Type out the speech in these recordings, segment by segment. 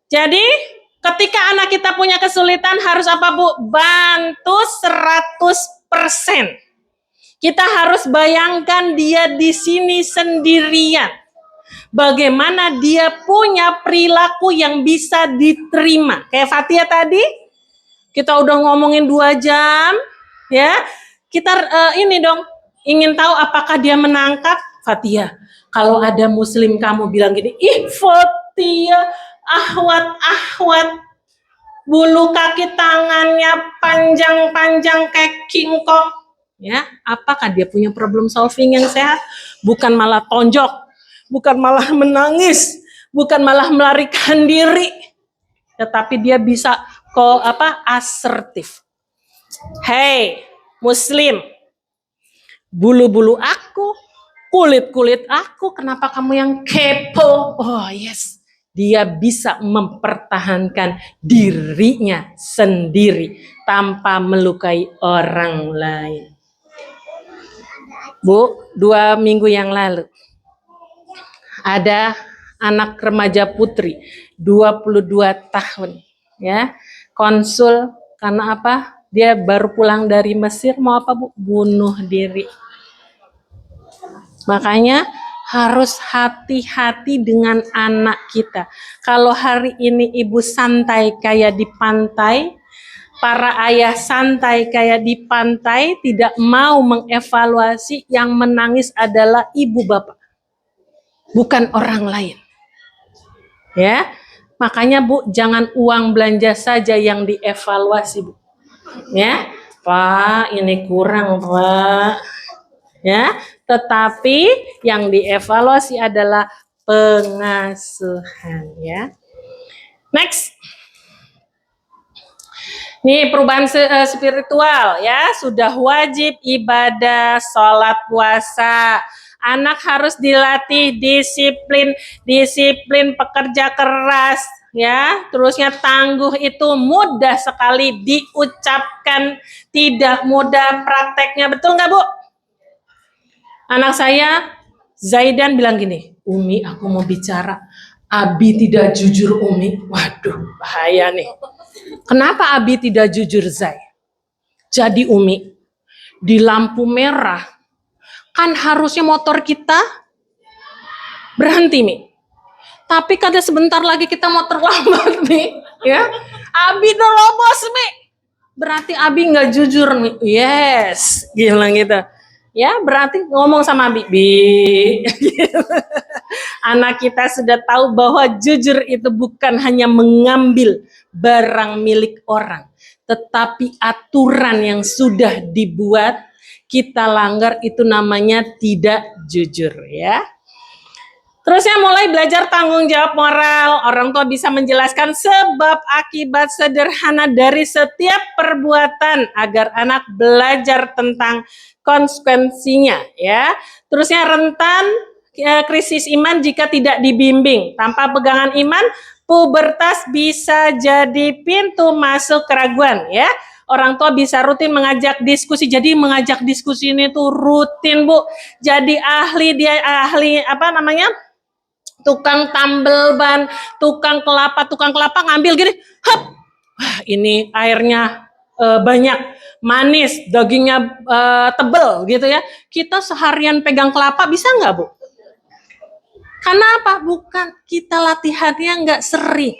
Jadi ketika anak kita punya kesulitan harus apa Bu? Bantu 100%. Kita harus bayangkan dia di sini sendirian. Bagaimana dia punya perilaku yang bisa diterima. Kayak Fatia tadi, kita udah ngomongin 2 jam, ya. Kita ini dong, ingin tahu apakah dia menangkap. Fatia, kalau ada muslim kamu bilang gini, ih Fatia, ahwat, bulu kaki tangannya panjang-panjang kayak King Kong. Ya, apakah dia punya problem solving yang sehat? Bukan malah tonjok, bukan malah menangis, bukan malah melarikan diri, tetapi dia bisa asertif. Hey, muslim, bulu-bulu aku, kulit-kulit aku, kenapa kamu yang kepo? Oh yes, dia bisa mempertahankan dirinya sendiri tanpa melukai orang lain. Bu, 2 minggu yang lalu ada anak remaja putri 22 tahun, ya, konsul karena apa? Dia baru pulang dari Mesir, mau apa Bu? Bunuh diri. Makanya harus hati-hati dengan anak kita. Kalau hari ini ibu santai kayak di pantai, para ayah santai kayak di pantai, tidak mau mengevaluasi, yang menangis adalah ibu bapak, bukan orang lain. Ya, makanya Bu, jangan uang belanja saja yang dievaluasi Bu. Ya, Pak, ini kurang Pak. Ya, tetapi yang dievaluasi adalah pengasuhan. Ya. Next. Nih perubahan spiritual ya, sudah wajib ibadah, sholat, puasa. Anak harus dilatih disiplin pekerja keras ya. Terusnya tangguh itu mudah sekali diucapkan, tidak mudah prakteknya, betul nggak Bu? Anak saya Zaidan bilang gini, Umi aku mau bicara. Abi tidak jujur Umi. Waduh bahaya nih. Kenapa Abi tidak jujur Zai? Jadi Umi, di lampu merah kan harusnya motor kita berhenti Mi. Tapi kada sebentar lagi kita mau terlambat Mi, ya. Abi nerobos Mi. Berarti Abi nggak jujur Mi. Yes, bilang gitu. Ya, berarti ngomong sama Bibi. Anak kita sudah tahu bahwa jujur itu bukan hanya mengambil barang milik orang, tetapi aturan yang sudah dibuat kita langgar, itu namanya tidak jujur ya. Terusnya mulai belajar tanggung jawab moral. Orang tua bisa menjelaskan sebab akibat sederhana dari setiap perbuatan agar anak belajar tentang konsekuensinya ya. Terusnya rentan krisis iman jika tidak dibimbing. Tanpa pegangan iman, pubertas bisa jadi pintu masuk keraguan ya. Orang tua bisa rutin mengajak diskusi. Jadi mengajak diskusi ini tuh rutin Bu. Jadi ahli tukang tambel ban, tukang kelapa ngambil gini, hop, wah ini airnya banyak, manis, dagingnya tebel gitu ya. Kita seharian pegang kelapa bisa nggak Bu? Kenapa? Bukan, kita latihannya nggak sering.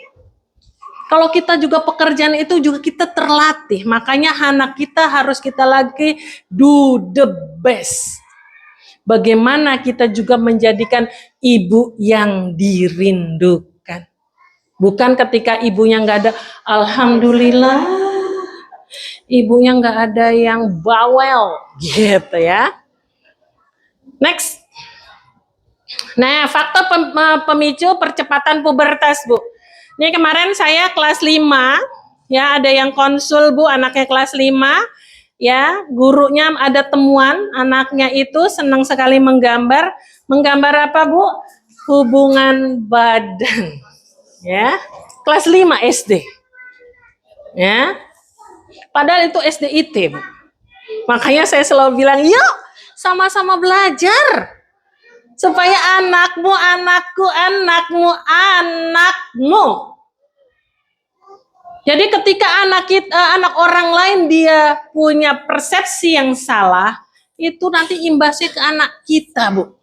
Kalau kita juga pekerjaan itu juga kita terlatih, makanya anak kita harus kita lagi do the best. Bagaimana kita juga menjadikan ibu yang dirindukan. Bukan ketika ibunya nggak ada, alhamdulillah, ibunya nggak ada yang bawel, gitu ya. Next. Nah, faktor pemicu percepatan pubertas Bu. Ini kemarin saya kelas 5, ya ada yang konsul Bu, anaknya kelas 5. Ya, gurunya ada temuan, anaknya itu senang sekali menggambar apa Bu? Hubungan badan. Ya, kelas 5 SD. Ya, padahal itu SDIT Bu. Makanya saya selalu bilang, yuk sama-sama belajar. Supaya anakmu Jadi ketika anak orang lain dia punya persepsi yang salah, itu nanti imbasnya ke anak kita, Bu.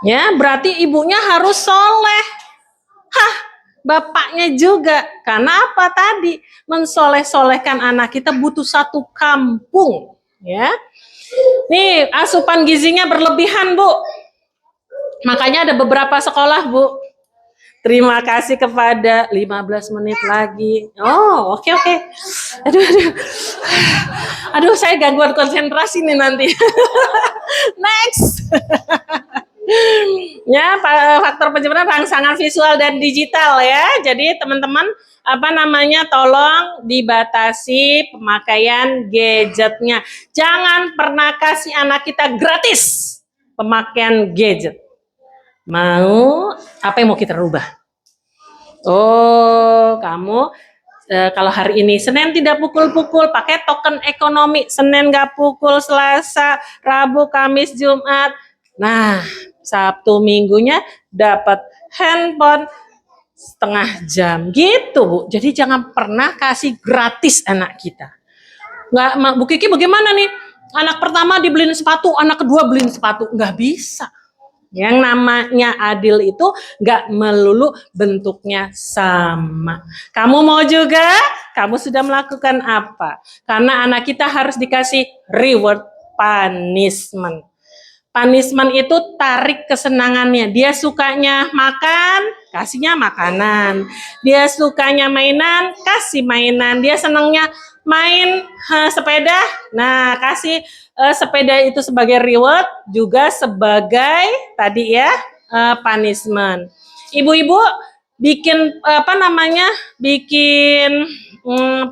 Ya, berarti ibunya harus soleh. Hah, bapaknya juga. Karena apa tadi? Mensoleh-solehkan anak kita butuh satu kampung. Ya, nih asupan gizinya berlebihan, Bu. Makanya ada beberapa sekolah, Bu. Terima kasih kepada 15 menit lagi. Oh, oke. Aduh. Aduh, saya gangguan konsentrasi nih nanti. Next. Ya, faktor pencemaran rangsangan visual dan digital ya. Jadi teman-teman tolong dibatasi pemakaian gadgetnya. Jangan pernah kasih anak kita gratis pemakaian gadget. Mau apa yang mau kita rubah? Oh, kamu kalau hari ini Senin tidak pukul-pukul, pakai token ekonomi. Senin nggak pukul, Selasa, Rabu, Kamis, Jumat. Nah, Sabtu Minggunya dapat handphone setengah jam gitu, Bu. Jadi jangan pernah kasih gratis anak kita. Nggak, Bu Kiki bagaimana nih? Anak pertama dibeliin sepatu, anak kedua beliin sepatu. Nggak bisa. Yang namanya adil itu nggak melulu bentuknya sama. Kamu mau juga? Kamu sudah melakukan apa? Karena anak kita harus dikasih reward, punishment. Punishment itu tarik kesenangannya. Dia sukanya makan, kasihnya makanan. Dia sukanya mainan, kasih mainan. Dia senangnya main sepeda, nah kasih sepeda itu sebagai reward, juga sebagai tadi ya punishment. Ibu-ibu bikin bikin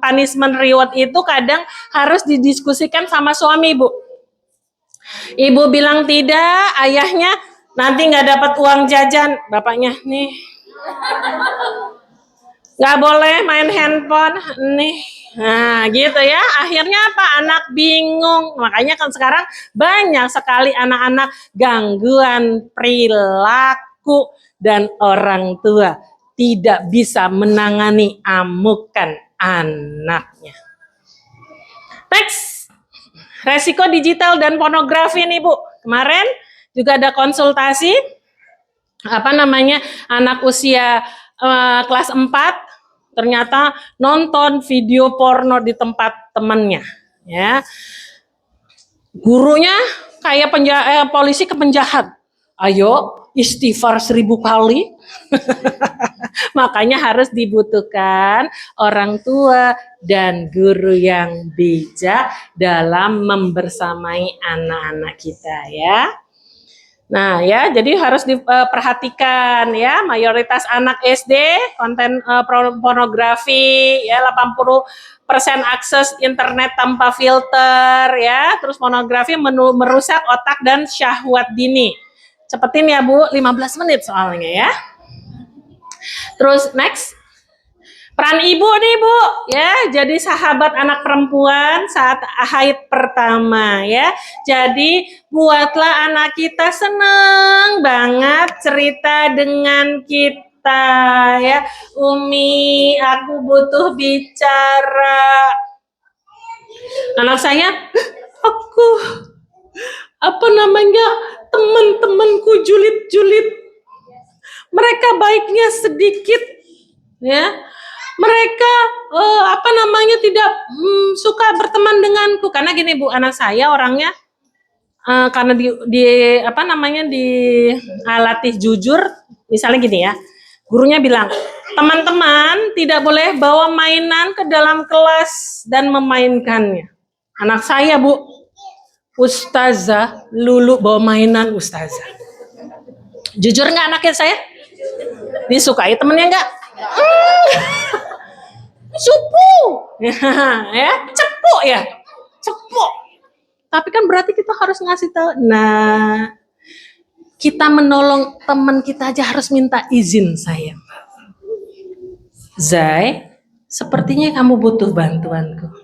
punishment reward itu kadang harus didiskusikan sama suami, Bu. Ibu bilang tidak, ayahnya nanti nggak dapat uang jajan, bapaknya nih nggak boleh main handphone nih. Nah gitu ya, akhirnya apa? Anak bingung. Makanya kan sekarang banyak sekali anak-anak gangguan perilaku dan orang tua tidak bisa menangani amukan anaknya. Next, resiko digital dan pornografi nih, Bu. Kemarin juga ada konsultasi anak usia kelas 4 ternyata nonton video porno di tempat temannya, ya. Gurunya kayak polisi ke penjahat. Ayo istighfar 1000 kali. Makanya harus dibutuhkan orang tua dan guru yang bijak dalam membersamai anak-anak kita ya. Nah ya, jadi harus diperhatikan ya, mayoritas anak SD konten pornografi ya, 80% akses internet tanpa filter ya, terus pornografi merusak otak dan syahwat dini. Cepetin ya Bu, 15 menit soalnya ya. Terus next. Peran ibu nih Bu, ya, jadi sahabat anak perempuan saat haid pertama ya. Jadi buatlah anak kita seneng banget cerita dengan kita ya. Umi, aku butuh bicara. Anak saya, aku teman-temanku julid-julid. Mereka baiknya sedikit ya. Mereka tidak suka berteman denganku karena gini Bu, anak saya orangnya karena dilatih jujur, misalnya gini ya, gurunya bilang teman-teman tidak boleh bawa mainan ke dalam kelas dan memainkannya. Anak saya Bu, Ustazah Lulu bawa mainan Ustazah. Jujur nggak anaknya saya? Disukai temennya nggak? Supu ya, cepu. Tapi kan berarti kita harus ngasih tahu. Nah, kita menolong teman kita aja harus minta izin saya. Zai, sepertinya kamu butuh bantuanku.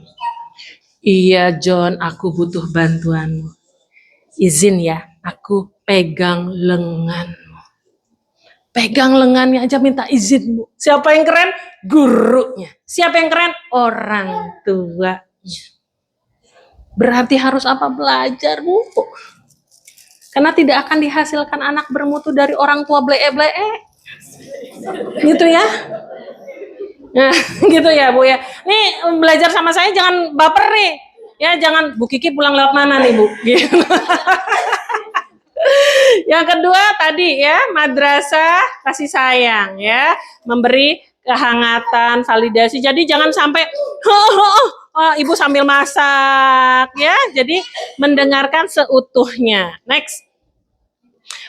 Iya John, aku butuh bantuanmu. Izin ya, aku pegang lenganmu. Pegang lengannya aja minta izin, Bu. Siapa yang keren? Gurunya. Siapa yang keren? Orang tuanya. Berarti harus apa? Belajar, Bu. Karena tidak akan dihasilkan anak bermutu dari orang tua blee-blee. Gitu ya. Nah, gitu ya, Bu ya. Nih, belajar sama saya jangan baper nih. Ya, jangan Bu Kiki pulang lewat mana nih, Bu? Gitu. Yang kedua tadi ya, madrasah kasih sayang ya, memberi kehangatan, validasi. Jadi jangan sampai ibu sambil masak ya. Jadi mendengarkan seutuhnya. Next.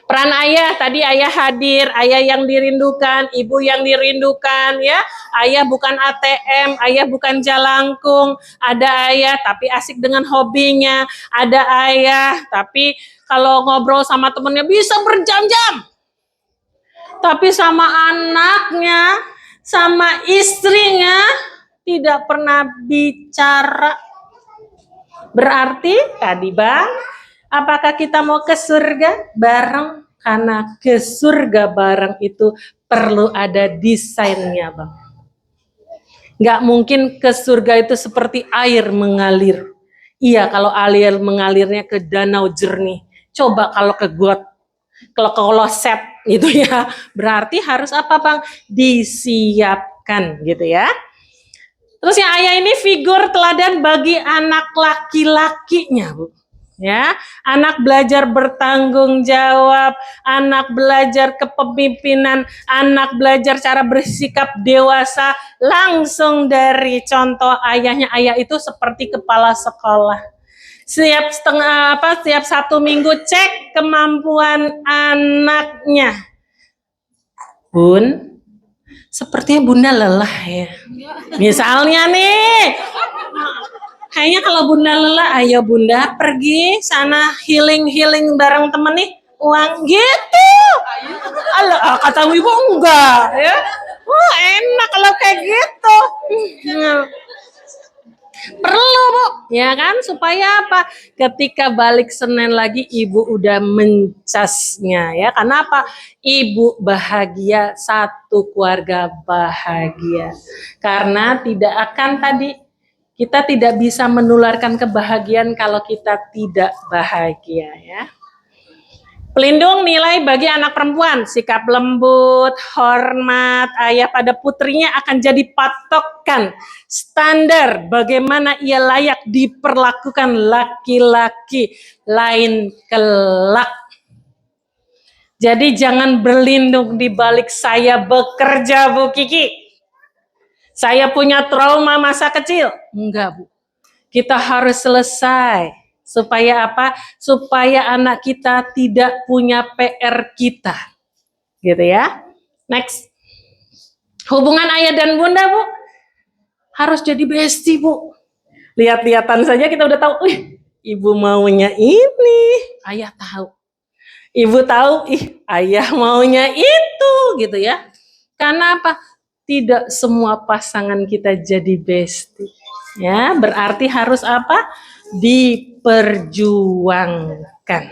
Peran ayah, tadi ayah hadir, ayah yang dirindukan, ibu yang dirindukan ya. Ayah bukan ATM, ayah bukan jalangkung. Ada ayah tapi asik dengan hobinya. Ada ayah tapi kalau ngobrol sama temennya bisa berjam-jam. Tapi sama anaknya, sama istrinya tidak pernah bicara. Berarti tadi Bang, apakah kita mau ke surga bareng? Karena ke surga bareng itu perlu ada desainnya, Bang. Nggak mungkin ke surga itu seperti air mengalir. Iya, kalau air mengalirnya ke danau jernih. Coba kalau ke got, kalau ke kloset gitu ya. Berarti harus apa, Bang? Disiapkan gitu ya. Terus yang ayah ini figur teladan bagi anak laki-lakinya, Bu. Ya, anak belajar bertanggung jawab, anak belajar kepemimpinan, anak belajar cara bersikap dewasa langsung dari contoh ayahnya. Ayah itu seperti kepala sekolah. Setiap 1 minggu cek kemampuan anaknya. Bun, sepertinya Bunda lelah ya. Misalnya nih, kayaknya kalau Bunda lelah, ayo Bunda pergi sana healing bareng temen nih, uang gitu. Alah, kata ibu enggak ya. Wah, enak kalau kayak gitu. Perlu, Bu, ya kan? Supaya apa? Ketika balik Senin lagi ibu udah mencasnya ya. Karena apa? Ibu bahagia, satu keluarga bahagia. Karena tidak akan tadi kita tidak bisa menularkan kebahagiaan kalau kita tidak bahagia ya. Pelindung nilai bagi anak perempuan, sikap lembut, hormat, ayah pada putrinya akan jadi patokan standar bagaimana ia layak diperlakukan laki-laki lain kelak. Jadi jangan berlindung di balik saya bekerja, Bu Kiki. Saya punya trauma masa kecil. Enggak, Bu. Kita harus selesai. Supaya apa? Supaya anak kita tidak punya PR kita. Gitu ya. Next. Hubungan ayah dan bunda, Bu, harus jadi bestie, Bu. Lihat-lihatan saja kita udah tahu, ibu maunya ini, ayah tahu. Ibu tahu, ayah maunya itu, gitu ya. Karena apa? Tidak semua pasangan kita jadi bestie. Ya, berarti harus apa? Diperjuangkan.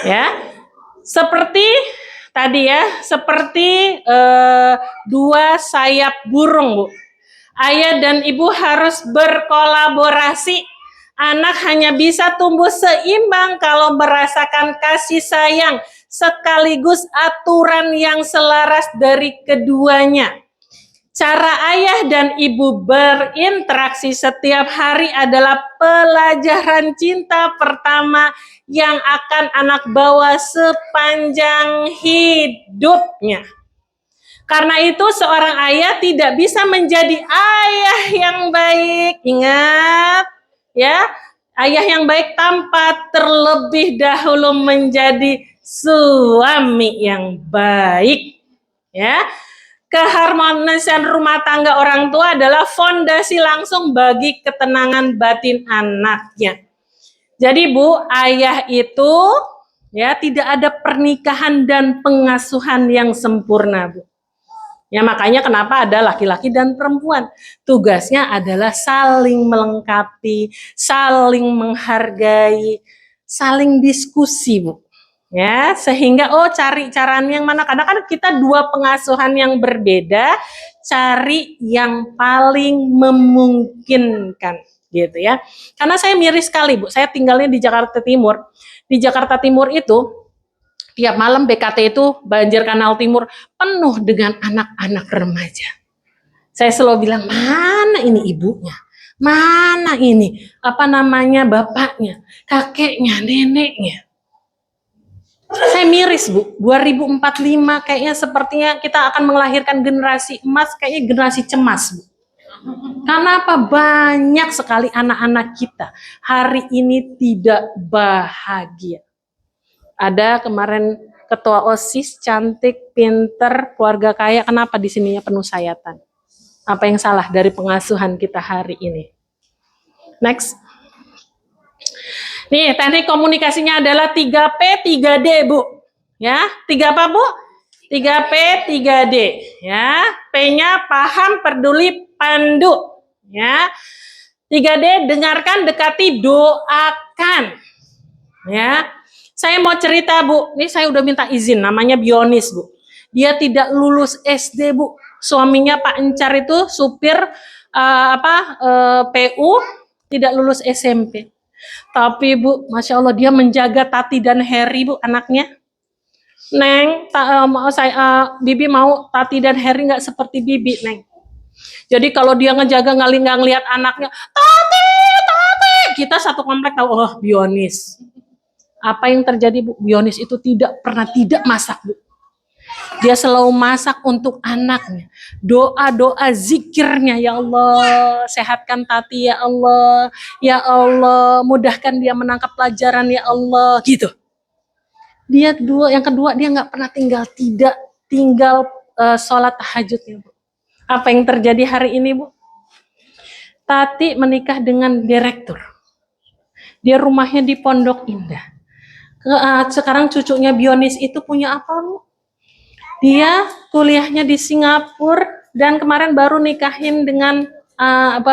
Ya. Seperti tadi ya, seperti dua sayap burung, Bu. Ayah dan ibu harus berkolaborasi. Anak hanya bisa tumbuh seimbang kalau merasakan kasih sayang sekaligus aturan yang selaras dari keduanya. Cara ayah dan ibu berinteraksi setiap hari adalah pelajaran cinta pertama yang akan anak bawa sepanjang hidupnya. Karena itu seorang ayah tidak bisa menjadi ayah yang baik. Ingat, ya, ayah yang baik tanpa terlebih dahulu menjadi suami yang baik. Ya. Keharmonisan rumah tangga orang tua adalah fondasi langsung bagi ketenangan batin anaknya. Jadi Bu, ayah itu ya tidak ada pernikahan dan pengasuhan yang sempurna, Bu. Ya makanya kenapa ada laki-laki dan perempuan. Tugasnya adalah saling melengkapi, saling menghargai, saling diskusi, Bu. Ya, sehingga cari caranya yang mana, karena kan kita dua pengasuhan yang berbeda, cari yang paling memungkinkan gitu ya. Karena saya miris sekali Bu, saya tinggalnya di Jakarta Timur. Di Jakarta Timur itu tiap malam BKT itu banjir Kanal Timur penuh dengan anak-anak remaja. Saya selalu bilang, mana ini ibunya? Mana ini bapaknya, kakeknya, neneknya? Saya miris Bu, 2045 kayaknya sepertinya kita akan melahirkan generasi emas, kayaknya generasi cemas Bu. Karena apa? Banyak sekali anak-anak kita hari ini tidak bahagia. Ada kemarin ketua OSIS, cantik, pinter, keluarga kaya, kenapa di sininya penuh sayatan? Apa yang salah dari pengasuhan kita hari ini? Next. Nih, teknik komunikasinya adalah 3P, 3D, Bu. Ya, 3 apa, Bu? 3P, 3D. Ya, P-nya paham, peduli, pandu. Ya. 3D, dengarkan, dekati, doakan. Ya. Saya mau cerita, Bu. Ini saya udah minta izin, namanya Bionis, Bu. Dia tidak lulus SD, Bu. Suaminya Pak Encar itu supir PU, tidak lulus SMP. Tapi Bu, Masya Allah dia menjaga Tati dan Heri Bu, anaknya. Neng, Bibi mau Tati dan Heri nggak seperti Bibi, Neng. Jadi kalau dia ngejaga nggak ngelihat anaknya, Tati, kita satu komplek tahu, oh Bionis. Apa yang terjadi Bu? Bionis itu tidak pernah tidak masak Bu. Dia selalu masak untuk anaknya. Doa-doa zikirnya, ya Allah, sehatkan Tati ya Allah. Ya Allah, mudahkan dia menangkap pelajaran ya Allah, gitu. Yang kedua dia nggak pernah tinggal sholat tahajudnya, Bu. Apa yang terjadi hari ini, Bu? Tati menikah dengan direktur. Dia rumahnya di Pondok Indah. Sekarang cucunya Bionis itu punya apa, Bu? Dia kuliahnya di Singapura dan kemarin baru nikahin dengan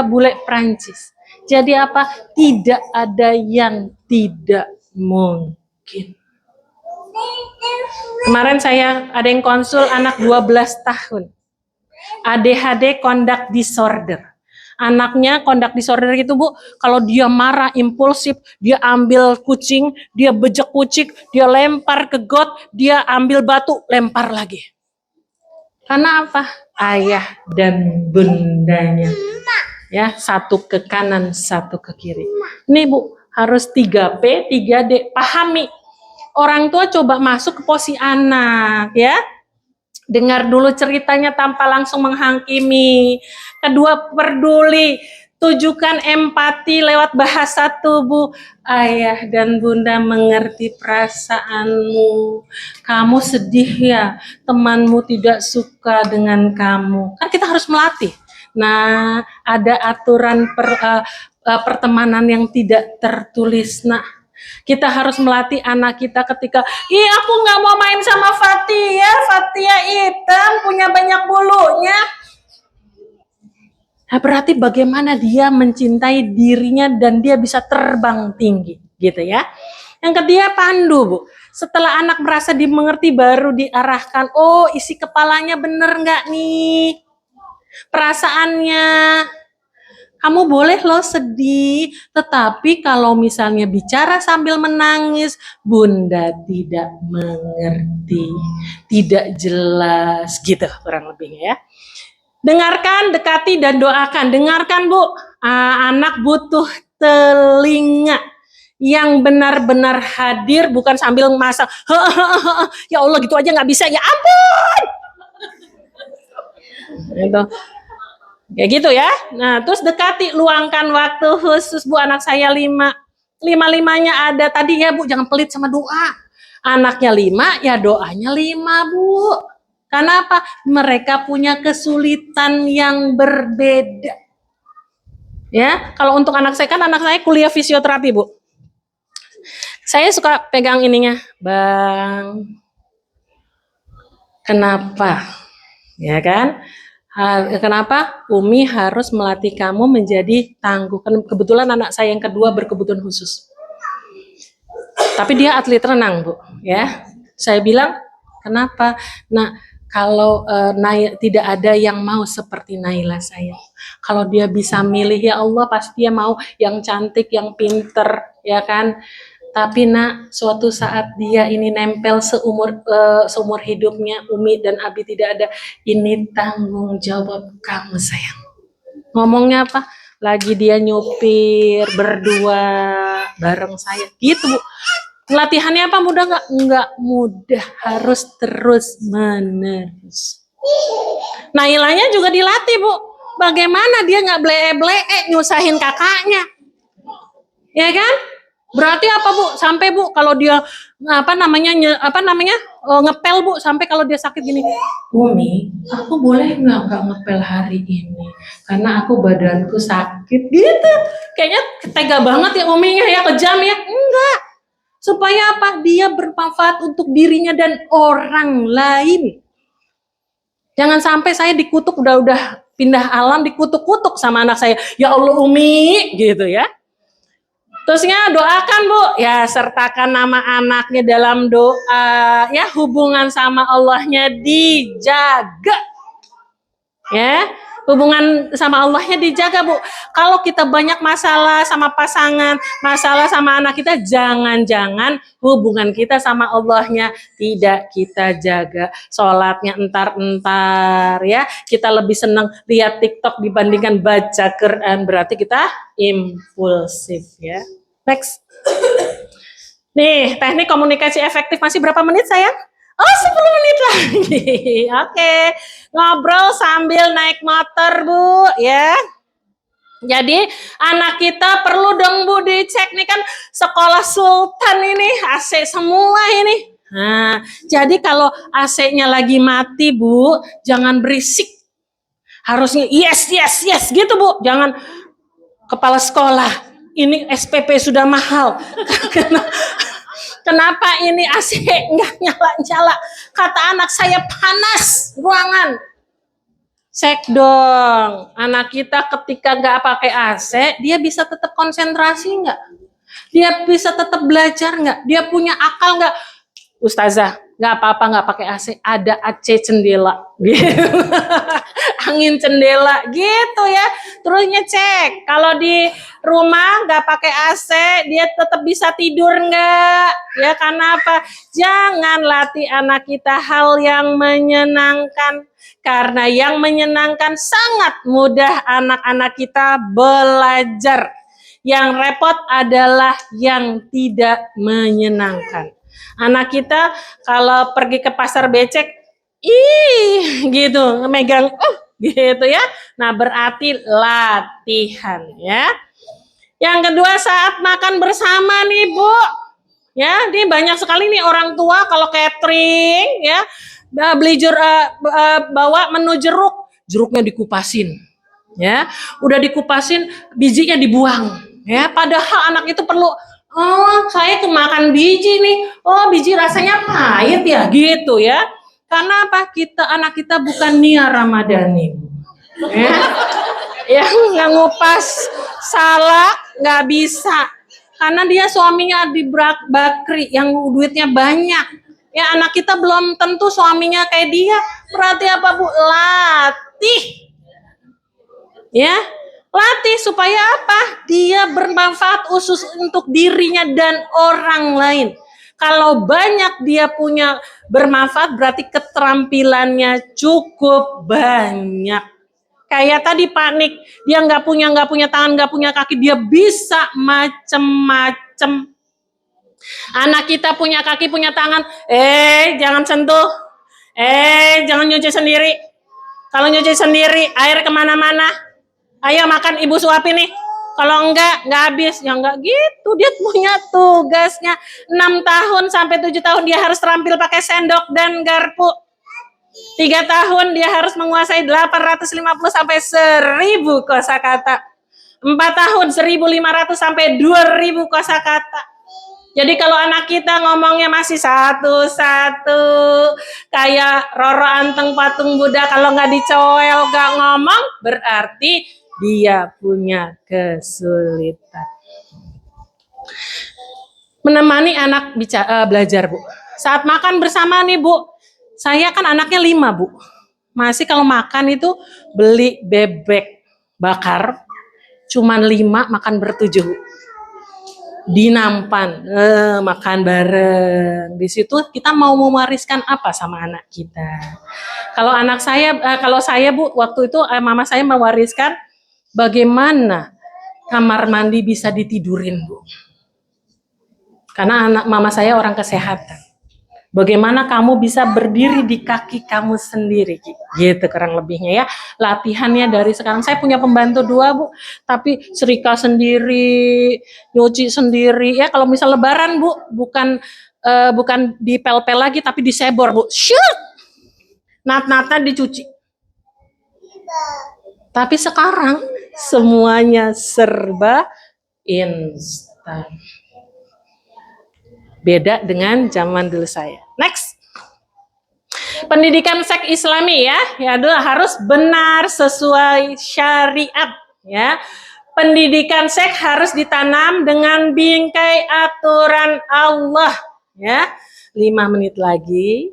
bule Prancis. Jadi apa? Tidak ada yang tidak mungkin. Kemarin saya ada yang konsul anak 12 tahun. ADHD conduct disorder. Anaknya conduct disorder itu Bu, kalau dia marah, impulsif, dia ambil kucing, dia bejek kucing, dia lempar ke got, dia ambil batu, lempar lagi. Karena apa? Ayah dan bundanya. Ya, satu ke kanan, satu ke kiri. Ini Bu, harus 3P, 3D, pahami. Orang tua coba masuk ke posisi anak, ya. Dengar dulu ceritanya tanpa langsung menghakimi. Kedua, peduli. Tujukan empati lewat bahasa tubuh. Ayah dan bunda mengerti perasaanmu. Kamu sedih ya, temanmu tidak suka dengan kamu. Kan kita harus melatih. Nah, ada aturan pertemanan yang tidak tertulis. Nah, kita harus melatih anak kita ketika, aku nggak mau main sama Fatia hitam, punya banyak bulunya. Nah, berarti bagaimana dia mencintai dirinya dan dia bisa terbang tinggi, gitu ya. Yang ketiga, pandu, Bu. Setelah anak merasa dimengerti, baru diarahkan, isi kepalanya bener nggak nih? Perasaannya. Kamu boleh loh sedih, tetapi kalau misalnya bicara sambil menangis, bunda tidak mengerti, tidak jelas, gitu kurang lebihnya ya. Dengarkan, dekati, dan doakan. Dengarkan Bu, anak butuh telinga yang benar-benar hadir, bukan sambil masak, ya Allah gitu aja nggak bisa, ya ampun. Itu. Kayak gitu ya. Nah, terus dekati, luangkan waktu khusus Bu, anak saya 5. 5-5-nya ada tadi ya Bu, jangan pelit sama doa. Anaknya 5, ya doanya 5 Bu. Karena apa? Mereka punya kesulitan yang berbeda. Ya, kalau untuk anak saya kan anak saya kuliah fisioterapi Bu. Saya suka pegang ininya, Bang. Kenapa? Ya kan? Kenapa Umi harus melatih kamu menjadi tangguh? Kebetulan anak saya yang kedua berkebutuhan khusus. Tapi dia atlet renang, Bu, ya. Saya bilang, kenapa? Nah, kalau tidak ada yang mau seperti Naila saya. Kalau dia bisa milih, ya Allah pasti dia mau yang cantik, yang pinter, ya kan? Tapi nak, suatu saat dia ini nempel seumur hidupnya, Umi dan Abi tidak ada. Ini tanggung jawab kamu, sayang. Ngomongnya apa? Lagi dia nyupir berdua bareng saya, gitu, Bu. Latihannya apa, mudah nggak? Nggak mudah, harus terus menerus. Nailanya juga dilatih, Bu. Bagaimana dia nggak blee-blee nyusahin kakaknya, ya kan? Berarti apa, Bu? Sampai, Bu, kalau dia ngepel, Bu, sampai kalau dia sakit gini, Umi, aku boleh nggak ngepel hari ini? Karena aku badanku sakit, gitu. Kayaknya tega banget ya Uminya ya, kejam ya. Enggak. Supaya apa? Dia bermanfaat untuk dirinya dan orang lain. Jangan sampai saya dikutuk, udah pindah alam dikutuk-kutuk sama anak saya. Ya Allah Umi, gitu ya. Terusnya doakan, Bu, ya sertakan nama anaknya dalam doa, ya hubungan sama Allahnya dijaga, ya hubungan sama Allahnya dijaga, Bu. Kalau kita banyak masalah sama pasangan, masalah sama anak kita, jangan-jangan hubungan kita sama Allahnya tidak kita jaga. Sholatnya entar-entar, ya kita lebih senang lihat TikTok dibandingkan baca Quran, berarti kita impulsif, ya. Next. Nih, teknik komunikasi efektif masih berapa menit, sayang? Oh, 10 menit lagi. Oke. Ngobrol sambil naik motor, Bu, ya. Jadi, anak kita perlu dong, Bu, dicek nih, kan sekolah Sultan ini AC semua ini. Nah, jadi kalau AC-nya lagi mati, Bu, jangan berisik. Harusnya yes gitu, Bu. Jangan kepala sekolah. Ini SPP sudah mahal. Kenapa ini AC nggak nyala-nyala? Kata anak saya panas ruangan. Cek dong, anak kita ketika nggak pakai AC, dia bisa tetap konsentrasi nggak? Dia bisa tetap belajar nggak? Dia punya akal nggak? Ustazah, nggak apa-apa nggak pakai AC, ada AC jendela, gitu. Angin jendela, gitu ya. Terus ngecek, kalau di rumah nggak pakai AC, dia tetap bisa tidur nggak? Ya karena apa? Jangan latih anak kita hal yang menyenangkan, karena yang menyenangkan sangat mudah anak-anak kita belajar. Yang repot adalah yang tidak menyenangkan. Anak kita kalau pergi ke pasar becek, gitu, megang, gitu ya. Nah, berarti latihan, ya. Yang kedua, saat makan bersama nih, Bu. Ya, ini banyak sekali nih orang tua kalau catering, ya, beli bawa menu jeruknya dikupasin, ya. Udah dikupasin, bijinya dibuang, ya. Padahal anak itu perlu, oh, saya kemakan biji nih. Oh, biji rasanya pahit ya, gitu ya. Karena apa? Anak kita bukan Nia Ramadhani. Ya, yang nggak ngupas salak nggak bisa. Karena dia suaminya di bakri yang duitnya banyak. Ya, anak kita belum tentu suaminya kayak dia. Berarti apa, Bu? Latih. Ya. Latih supaya apa? Dia bermanfaat khusus untuk dirinya dan orang lain. Kalau banyak dia punya bermanfaat, berarti keterampilannya cukup banyak. Kayak tadi panik, dia nggak punya tangan, nggak punya kaki, dia bisa macem-macem. Anak kita punya kaki, punya tangan, jangan sentuh, jangan nyuci sendiri. Kalau nyuci sendiri, air kemana-mana. Ayo makan, ibu suapin nih. Kalau enggak habis. Ya enggak gitu. Dia punya tugasnya. 6 tahun sampai 7 tahun dia harus terampil pakai sendok dan garpu. 3 tahun dia harus menguasai 850 sampai 1000 kosakata. 4 tahun 1500 sampai 2000 kosakata. Jadi kalau anak kita ngomongnya masih satu-satu, kayak Roro Anteng patung Buddha, kalau nggak dicoel, nggak ngomong, berarti dia punya kesulitan. Menemani anak belajar, Bu. Saat makan bersama nih, Bu. Saya kan anaknya 5, Bu. Masih kalau makan itu beli bebek bakar, cuman 5 makan ber-7, Bu. Di nampan, makan bareng. Di situ kita mau mewariskan apa sama anak kita. Kalau saya, Bu, waktu itu mama saya mewariskan bagaimana kamar mandi bisa ditidurin, Bu. Karena mama saya orang kesehatan. Bagaimana kamu bisa berdiri di kaki kamu sendiri, gitu kurang lebihnya ya. Latihannya dari sekarang. Saya punya pembantu 2, Bu, tapi serika sendiri, nyuci sendiri. Ya kalau misal lebaran, Bu, bukan dipel-pel lagi, tapi disebor, Bu. Shoot! Nat-natnya dicuci. Tapi sekarang semuanya serba instan. Beda dengan zaman dulu saya. Next. Pendidikan seks Islami ya adalah harus benar sesuai syariat ya. Pendidikan seks harus ditanam dengan bingkai aturan Allah ya. 5 menit lagi.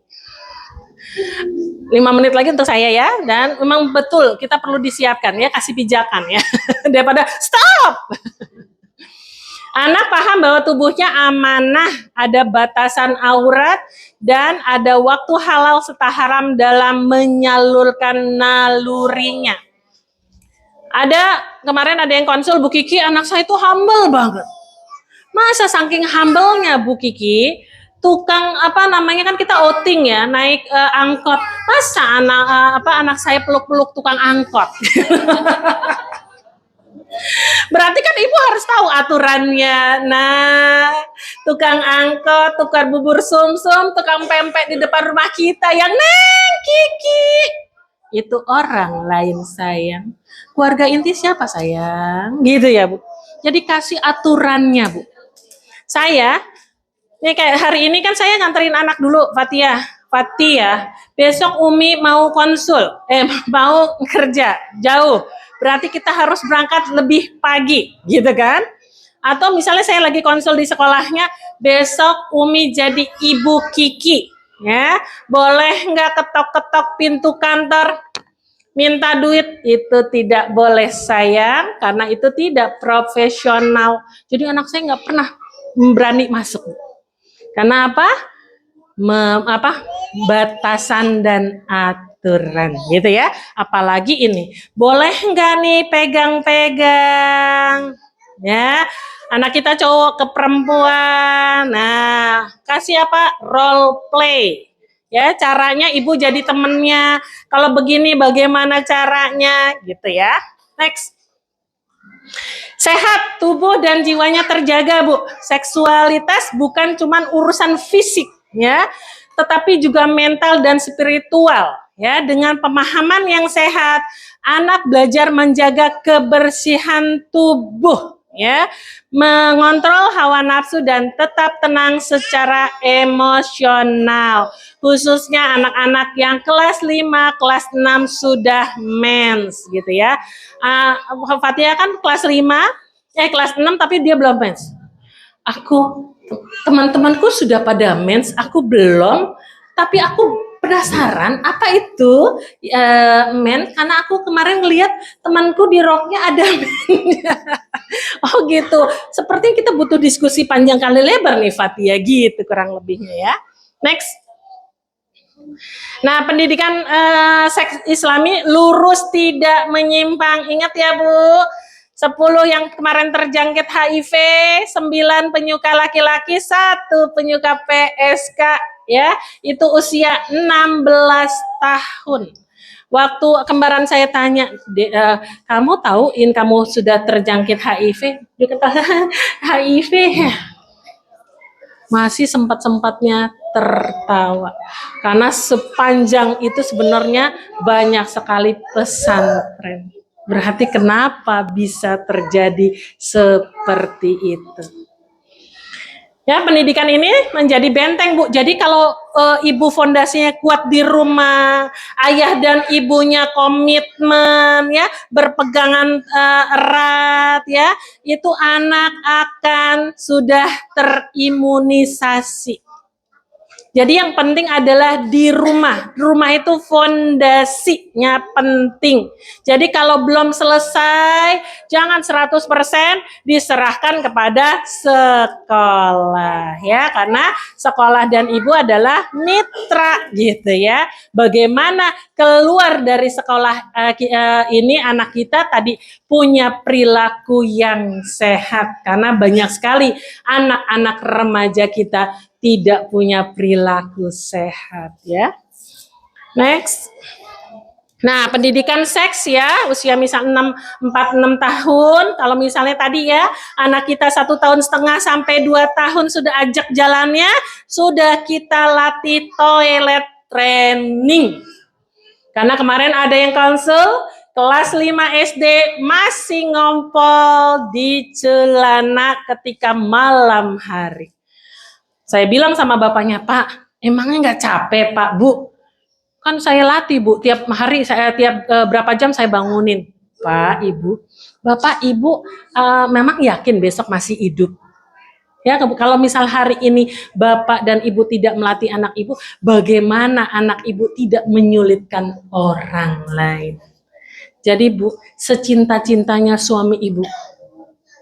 5 menit lagi untuk saya ya, dan memang betul kita perlu disiapkan ya, kasih pijakan ya daripada stop. Anak paham bahwa tubuhnya amanah, ada batasan aurat, dan ada waktu halal serta haram dalam menyalurkan nalurinya. Kemarin ada yang konsul, Bu Kiki, anak saya itu humble banget. Masa saking humble-nya Bu Kiki, tukang kan kita outing ya, naik angkot. Masa anak saya peluk-peluk tukang angkot. Berarti kan ibu harus tahu aturannya. Nah, tukang angkot, tukar bubur sumsum, tukang pempek di depan rumah kita yang Neng Kiki. Itu orang lain sayang. Keluarga inti siapa sayang? Gitu ya, Bu. Jadi kasih aturannya, Bu. Ini kayak hari ini kan saya nganterin anak dulu, Fatia, besok Umi mau konsul, mau kerja jauh. Berarti kita harus berangkat lebih pagi, gitu kan? Atau misalnya saya lagi konsul di sekolahnya, besok Umi jadi Ibu Kiki, ya. Boleh nggak ketok-ketok pintu kantor, minta duit? Itu tidak boleh sayang, karena itu tidak profesional. Jadi anak saya nggak pernah berani masuk. Karena apa? Batasan dan aturan gitu ya. Apalagi ini, boleh nggak nih pegang-pegang ya, anak kita cowok ke perempuan. Nah, kasih role play ya, caranya ibu jadi temennya, kalau begini bagaimana caranya gitu ya. Next. Sehat tubuh dan jiwanya terjaga, Bu. Seksualitas bukan cuma urusan fisik ya, tetapi juga mental dan spiritual ya. Dengan pemahaman yang sehat, anak belajar menjaga kebersihan tubuh ya, mengontrol hawa nafsu dan tetap tenang secara emosional. Khususnya anak-anak yang kelas 5, kelas 6 sudah mens gitu ya. Fatia kan kelas 5, kelas 6 tapi dia belum mens. Teman-temanku sudah pada mens, aku belum, tapi aku penasaran apa itu mens, karena aku kemarin ngeliat temanku di roknya ada mens. Oh gitu, sepertinya kita butuh diskusi panjang kali lebar nih Fatia, gitu kurang lebihnya ya. Next. Nah, pendidikan seks Islami lurus tidak menyimpang. Ingat ya Bu, 10 yang kemarin terjangkit HIV, 9 penyuka laki-laki, 1 penyuka PSK ya, itu usia 16 tahun. Waktu kembaran saya tanya, kamu tahu kamu sudah terjangkit HIV? Dia kata, HIV ya. Masih sempat-sempatnya tertawa. Karena sepanjang itu sebenarnya banyak sekali pesantren. Berarti kenapa bisa terjadi seperti itu? Ya, pendidikan ini menjadi benteng, Bu. Jadi kalau ibu fondasinya kuat di rumah, ayah dan ibunya komitmen, ya, berpegangan erat, ya, itu anak akan sudah terimunisasi. Jadi yang penting adalah di rumah. Rumah itu fondasinya penting. Jadi kalau belum selesai, jangan 100% diserahkan kepada sekolah, ya, karena sekolah dan ibu adalah mitra gitu ya. Bagaimana keluar dari sekolah ini anak kita tadi punya perilaku yang sehat, karena banyak sekali anak-anak remaja kita tidak punya perilaku sehat, ya. Next. Nah, pendidikan seks ya, usia misal 4-6 tahun, kalau misalnya tadi ya, anak kita 1,5 tahun sampai 2 tahun sudah ajak jalannya, sudah kita latih toilet training. Karena kemarin ada yang konsul, kelas 5 SD masih ngompol di celana ketika malam hari. Saya bilang sama bapaknya, Pak, emangnya nggak capek, Pak, Bu? Kan saya latih, Bu, tiap hari, tiap berapa jam saya bangunin. Pak, Ibu, Bapak, Ibu memang yakin besok masih hidup? Ya, kalau misal hari ini Bapak dan Ibu tidak melatih anak Ibu, bagaimana anak Ibu tidak menyulitkan orang lain? Jadi, Bu, secinta-cintanya suami Ibu,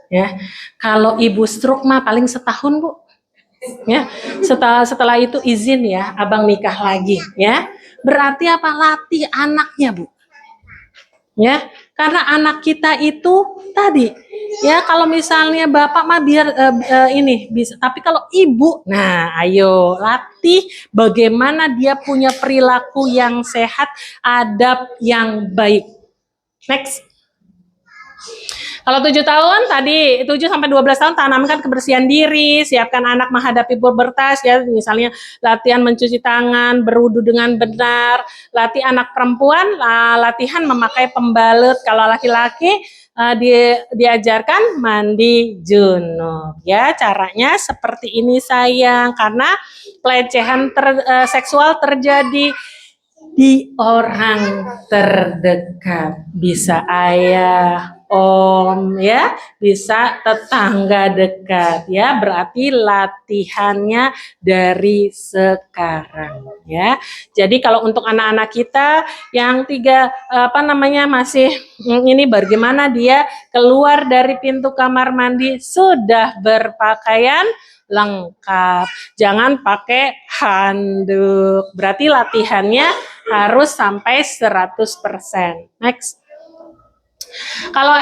ya, kalau Ibu stroke mah paling setahun, Bu. Ya, setelah itu izin ya, abang nikah lagi, ya. Berarti apa? Latih anaknya, Bu. Ya, karena anak kita itu tadi, ya, kalau misalnya bapak mah biar ini bisa, tapi kalau ibu, nah ayo latih bagaimana dia punya perilaku yang sehat, adab yang baik. Next. Kalau 7 tahun tadi, 7 sampai 12 tahun tanamkan kebersihan diri, siapkan anak menghadapi pubertas, ya, misalnya latihan mencuci tangan, berwudu dengan benar, latih anak perempuan, latihan memakai pembalut, kalau laki-laki diajarkan mandi junub, ya, caranya seperti ini sayang, karena pelecehan seksual terjadi di orang terdekat, bisa ayah, om, ya, bisa tetangga dekat, ya, berarti latihannya dari sekarang, ya. Jadi kalau untuk anak-anak kita yang masih ini, bagaimana dia keluar dari pintu kamar mandi sudah berpakaian lengkap, jangan pakai handuk, berarti latihannya harus sampai 100%. Next. Kalau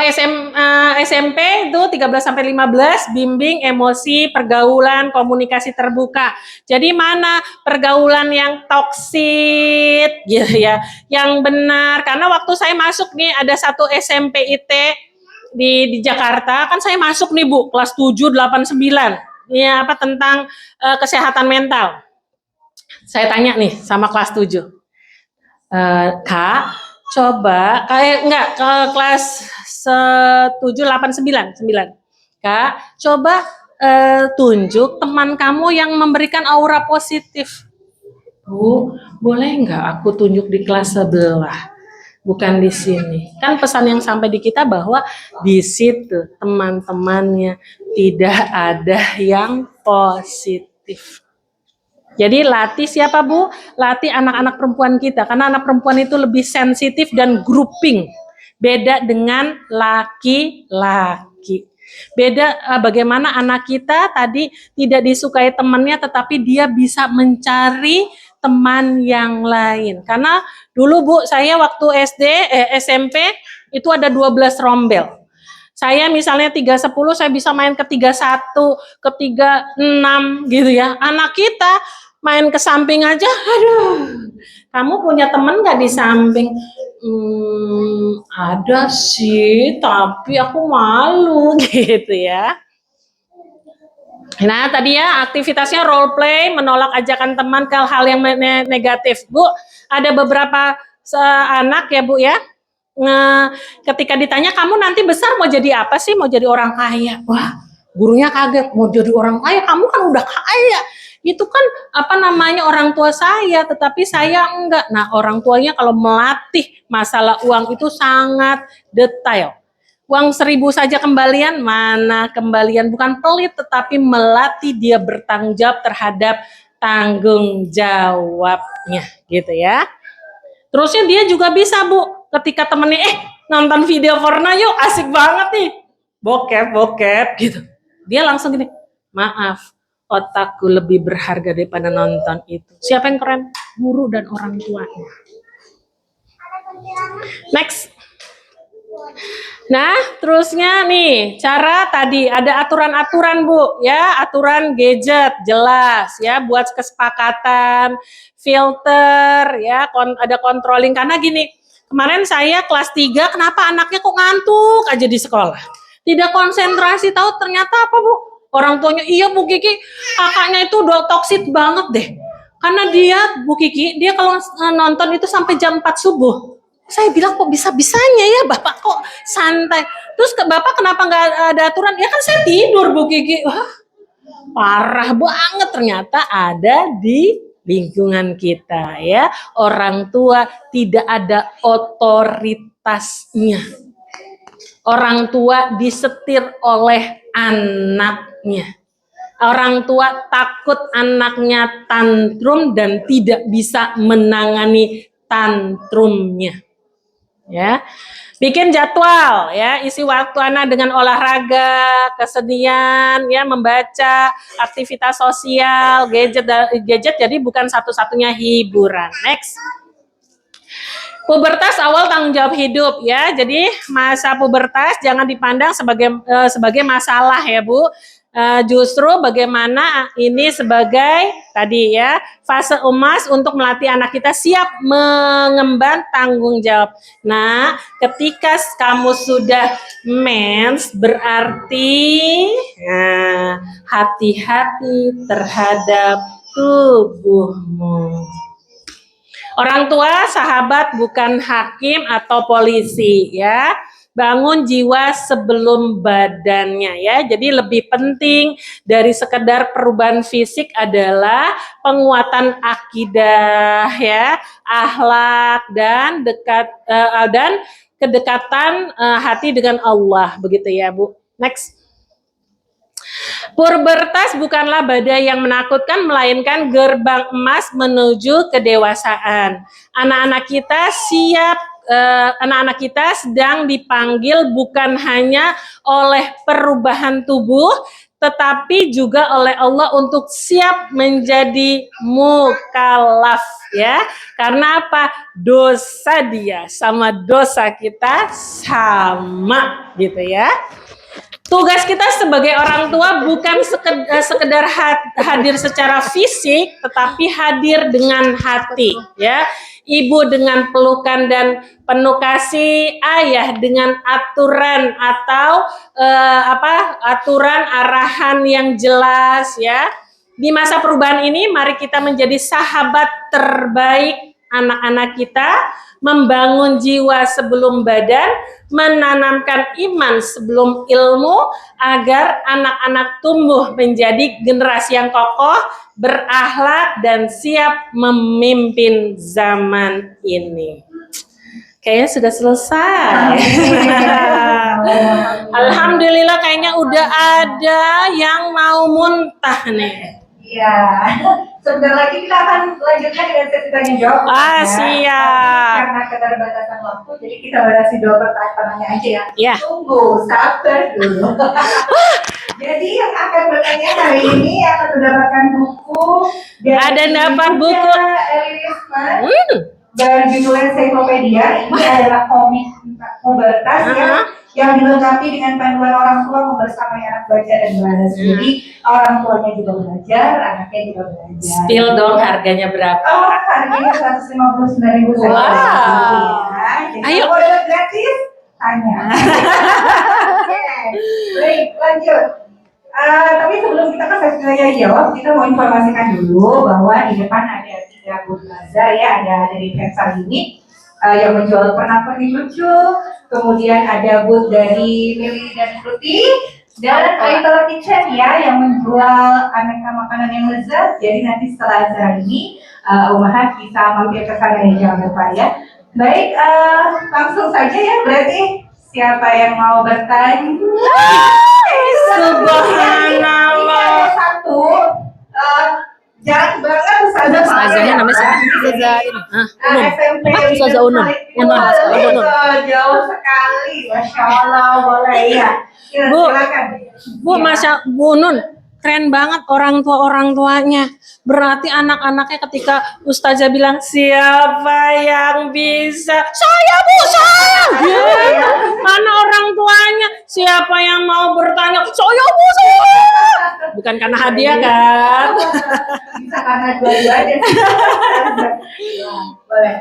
SMP itu 13 sampai 15 bimbing emosi, pergaulan, komunikasi terbuka. Jadi mana pergaulan yang toksik gitu ya, yang benar. Karena waktu saya masuk nih ada satu SMP IT di Jakarta, kan saya masuk nih Bu, kelas 7, 8, 9. Ya, apa tentang kesehatan mental. Saya tanya nih sama kelas 7. Kak, coba kayak ke kelas 7, 8, 9. Kak, coba tunjuk teman kamu yang memberikan aura positif. Bu, boleh nggak aku tunjuk di kelas sebelah? Bukan di sini. Kan pesan yang sampai di kita bahwa di situ teman-temannya tidak ada yang positif. Jadi latih siapa, Bu? Latih anak-anak perempuan kita, karena anak perempuan itu lebih sensitif dan grouping. Beda dengan laki-laki. Beda bagaimana anak kita tadi tidak disukai temannya, tetapi dia bisa mencari teman yang lain. Karena dulu Bu, saya waktu SMP itu ada 12 rombel. Saya misalnya 310, saya bisa main ke 31, ke 36 gitu ya. Anak kita main ke samping aja, aduh. Kamu punya teman gak di samping? Ada sih, tapi aku malu gitu ya. Nah, tadi ya aktivitasnya role play, menolak ajakan teman ke hal yang negatif. Bu, ada beberapa anak ya Bu ya, ketika ditanya kamu nanti besar mau jadi apa sih? Mau jadi orang kaya. Wah, Gurunya kaget, mau jadi orang kaya, kamu kan udah kaya. Itu kan orang tua saya, tetapi saya enggak. Nah, orang tuanya kalau melatih masalah uang itu sangat detail. Uang 1.000 saja kembalian, mana kembalian, bukan pelit, tetapi melatih dia bertanggung jawab terhadap tanggung jawabnya, gitu ya. Terusnya dia juga bisa, Bu, ketika temennya, nonton video porno yuk, asik banget nih, bokep, gitu. Dia langsung gini, maaf, otakku lebih berharga daripada nonton itu. Siapa yang keren? Guru dan orang tuanya. Next. Nah, terusnya nih, cara tadi ada aturan-aturan, Bu, ya, aturan gadget jelas ya, buat kesepakatan, filter ya, ada controlling karena gini. Kemarin saya kelas 3, kenapa anaknya kok ngantuk aja di sekolah? Tidak konsentrasi, tahu ternyata apa, Bu? Orang tuanya, iya Bu Kiki, kakaknya itu udah toksik banget deh. Karena dia, Bu Kiki, dia kalau nonton itu sampai jam 4 subuh. Saya bilang kok bisa-bisanya ya Bapak kok santai. Terus ke Bapak kenapa nggak ada aturan? Ya kan saya tidur Bu Kiki. Wah, parah banget ternyata ada di lingkungan kita ya. Orang tua tidak ada otoritasnya. Orang tua disetir oleh anaknya. Orang tua takut anaknya tantrum dan tidak bisa menangani tantrumnya. Ya, bikin jadwal ya, isi waktu anak dengan olahraga, kesenian, ya, membaca, aktivitas sosial, gadget jadi bukan satu-satunya hiburan. Next. Pubertas awal tanggung jawab hidup ya. Jadi masa pubertas jangan dipandang sebagai masalah ya, Bu. Justru bagaimana ini sebagai tadi ya, fase emas untuk melatih anak kita siap mengemban tanggung jawab. Nah, ketika kamu sudah mens berarti hati-hati terhadap tubuhmu. Orang tua, sahabat, bukan hakim atau polisi ya. Bangun jiwa sebelum badannya ya. Jadi lebih penting dari sekedar perubahan fisik adalah penguatan akidah ya, akhlak dan kedekatan hati dengan Allah, begitu ya, Bu. Next. Pubertas bukanlah badai yang menakutkan, melainkan gerbang emas menuju kedewasaan. Anak-anak kita anak-anak kita sedang dipanggil bukan hanya oleh perubahan tubuh, tetapi juga oleh Allah untuk siap menjadi mukallaf ya. Karena apa? Dosa dia sama dosa kita sama gitu ya. Tugas kita sebagai orang tua bukan sekedar hadir secara fisik, tetapi hadir dengan hati, ya. Ibu dengan pelukan dan penuh kasih, ayah dengan aturan atau aturan arahan yang jelas, ya. Di masa perubahan ini, mari kita menjadi sahabat terbaik anak-anak kita, membangun jiwa sebelum badan, menanamkan iman sebelum ilmu, agar anak-anak tumbuh menjadi generasi yang kokoh, berakhlak, dan siap memimpin zaman ini. Kayaknya sudah selesai. Alhamdulillah, kayaknya udah ada yang mau muntah nih. Iya, sebentar lagi kita akan lanjutkan dengan sesi tanya jawab. Siap. Karena keterbatasan waktu, jadi kita batasi 2 pertanyaan aja ya. Iya. Tunggu, sabar dulu. Jadi yang akan bertanya hari ini akan mendapatkan buku. Ada dapat buku. Elisman. Dan judulnya Encyclopedia. Ini adalah komik pubertas yang dilengkapi dengan panduan orang tua membersamai anak baca dan belajar. Jadi orang tuanya juga belajar, anaknya juga belajar. Spill dong, harganya berapa? Oh, harganya 159.000 saja. Wow. Ya. Jadi Ayo. kalau udah gratis, tanya. Baik, lanjut. Tapi sebelum kita ke sesi tanya jawab, kita mau informasikan dulu bahwa di depan ada 3 booth bazar ya, ada dari Vensal ini yang menjual pernak-pernik lucu, kemudian ada booth dari Mili dan Fruity, Dan Aitola Kitchen ya yang menjual aneka makanan yang lezat. Jadi nanti setelah acara ini Umahat bisa mampir ke sana ya, jangan lupa ya. Baik, langsung saja ya berarti siapa yang mau bertanya? Subhanallah. Ini ada satu jarang banget Ustazahnya namanya siapa? Ustazah ini. SMP Ustazah Unun. Unun. Jauh sekali, masya Allah, boleh ya. Ya, Bu. silakan. Bu, Bu Nun, keren banget orang tuanya. Berarti anak-anaknya ketika Ustazah bilang siapa yang bisa? Saya Bu, saya. Ya. Mana orang tuanya? Siapa yang mau bertanya? Saya Bu, saya. Bukan karena hadiah kan? Bisa karena dua-duanya sih. Boleh.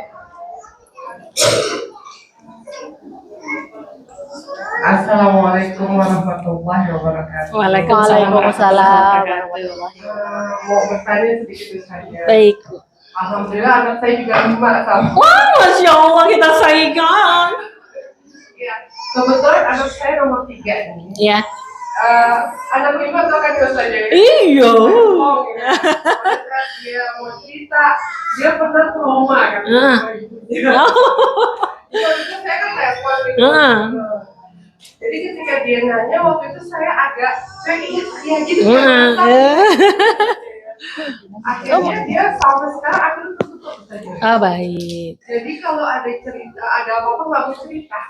Assalamualaikum warahmatullahi wabarakatuh. Waalaikumsalam. Mau bertanya sedikit saja. Baik. Alhamdulillah anak saya juga 5 sama. Wah, Masya Allah kita saingan. Ya, kebetulan anak saya nomor 3 nih. Ya. Anak 5 tuh kan saja. Iya. Oh, ya. Pada saat dia mau cerita, dia pernah trauma kan. Waktu itu saya kan telepon gitu. Jadi ketika dia nanya waktu itu saya ingat ya gitu kan. Akhirnya dia sampai sekarang aku tutup saja. Ah, baik. Jadi kalau ada cerita, ada apa-apa nggak mau cerita.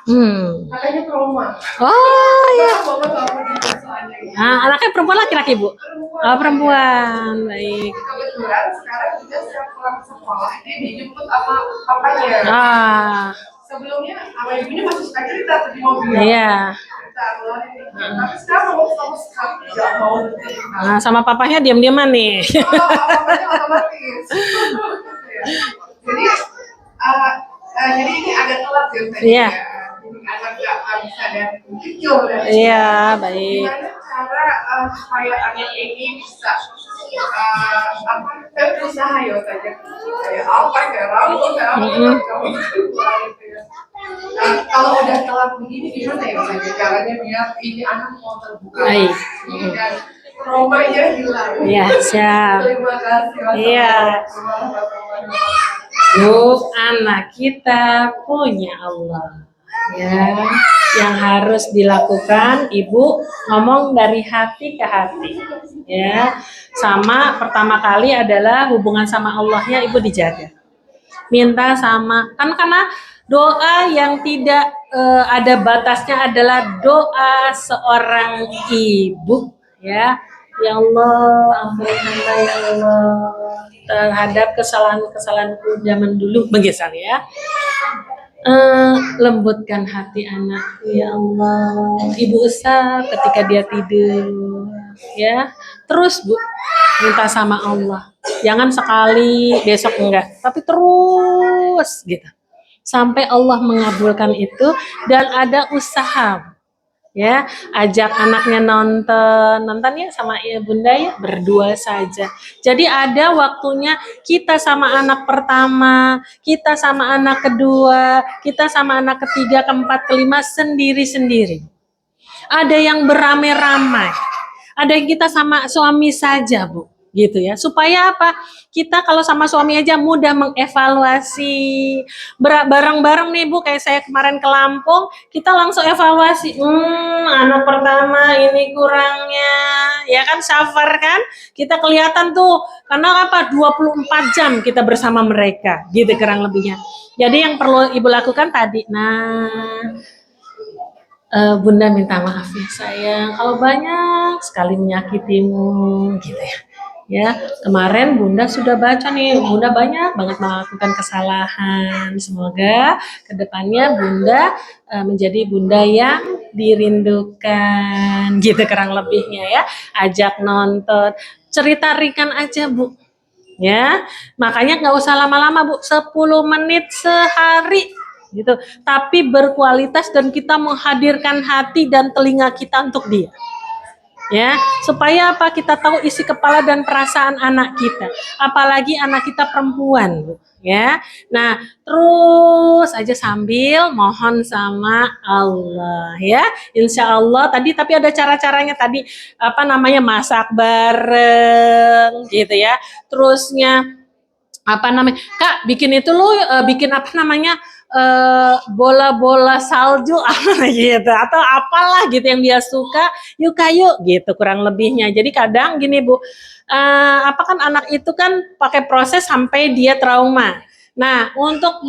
Makanya trauma. Oh ya. Bapak nggak mau cerita soalnya. Ah, anaknya perempuan laki-laki, Bu? Oh, perempuan. Baik. Kebetulan sekarang juga saya pulang sekolah, dia dijemput sama papanya. Ah, Sebelumnya sama ibunya masih suka cerita tuh di mobil. iya. Cerita ngeluarin. Tapi sekarang mau sama sekali tidak mau cerita. Nah, sama papanya diam-diaman nih. Papanya otomatis. Jadi, jadi ini agak telat ya tadi. Iya. Jadi agak nggak bisa dari kecil dari. Iya, baik. Gimana cara supaya anak ini bisa saya berusaha ya saja kayak apa kayak rambut kayak apa kalau udah telat begini gimana ya saja caranya biar ini anak mau terbuka Baik. dan traumanya hilang. Iya, siap. Terima kasih. Iya. Bu, anak kita punya Allah. Ya, yang harus dilakukan Ibu ngomong dari hati ke hati. Ya, sama pertama kali adalah hubungan sama Allahnya Ibu dijaga. Minta sama, kan karena doa yang tidak ada batasnya adalah doa seorang ibu. Ya, ya Allah, ampuni hamba ya Allah terhadap kesalahan-kesalahanku zaman dulu, begitu ya. Lembutkan hati anakku ya Allah. Ibu usap ketika dia tidur ya. Terus Bu minta sama Allah. Jangan sekali besok enggak, tapi terus gitu. Sampai Allah mengabulkan itu dan ada usaha. Ya, ajak anaknya nonton ya sama bunda ya, berdua saja. Jadi ada waktunya kita sama anak pertama, kita sama anak kedua, kita sama anak ketiga, keempat, kelima sendiri-sendiri. Ada yang beramai-ramai, ada yang kita sama suami saja Bu, gitu ya. Supaya apa? Kita kalau sama suami aja mudah mengevaluasi. Bareng-bareng nih Bu, kayak saya kemarin ke Lampung, kita langsung evaluasi. Anak pertama ini kurangnya, ya kan safar kan? Kita kelihatan tuh, karena apa? 24 jam kita bersama mereka, gitu kurang lebihnya. Jadi yang perlu Ibu lakukan tadi, Bunda minta maaf ya sayang, kalau banyak sekali menyakitimu, gitu ya. Ya, kemarin Bunda sudah baca nih, Bunda banyak banget melakukan kesalahan. Semoga kedepannya Bunda menjadi Bunda yang dirindukan, gitu kurang lebihnya ya. Ajak nonton, cerita ringan aja Bu. Ya, makanya nggak usah lama-lama Bu, 10 menit sehari gitu. Tapi berkualitas dan kita menghadirkan hati dan telinga kita untuk dia. Ya, supaya apa? Kita tahu isi kepala dan perasaan anak kita, apalagi anak kita perempuan, Bu. Ya. Nah, terus aja sambil mohon sama Allah ya. Insya Allah tadi, tapi ada cara-caranya tadi, apa namanya, masak bareng gitu ya. Terusnya apa namanya, Kak, bikin itu lu, bikin apa namanya, bola-bola salju apa gitu, atau apalah gitu yang dia suka, yuk kayu gitu kurang lebihnya. Jadi kadang gini Bu, apa kan anak itu kan pakai proses sampai dia trauma. Nah, untuk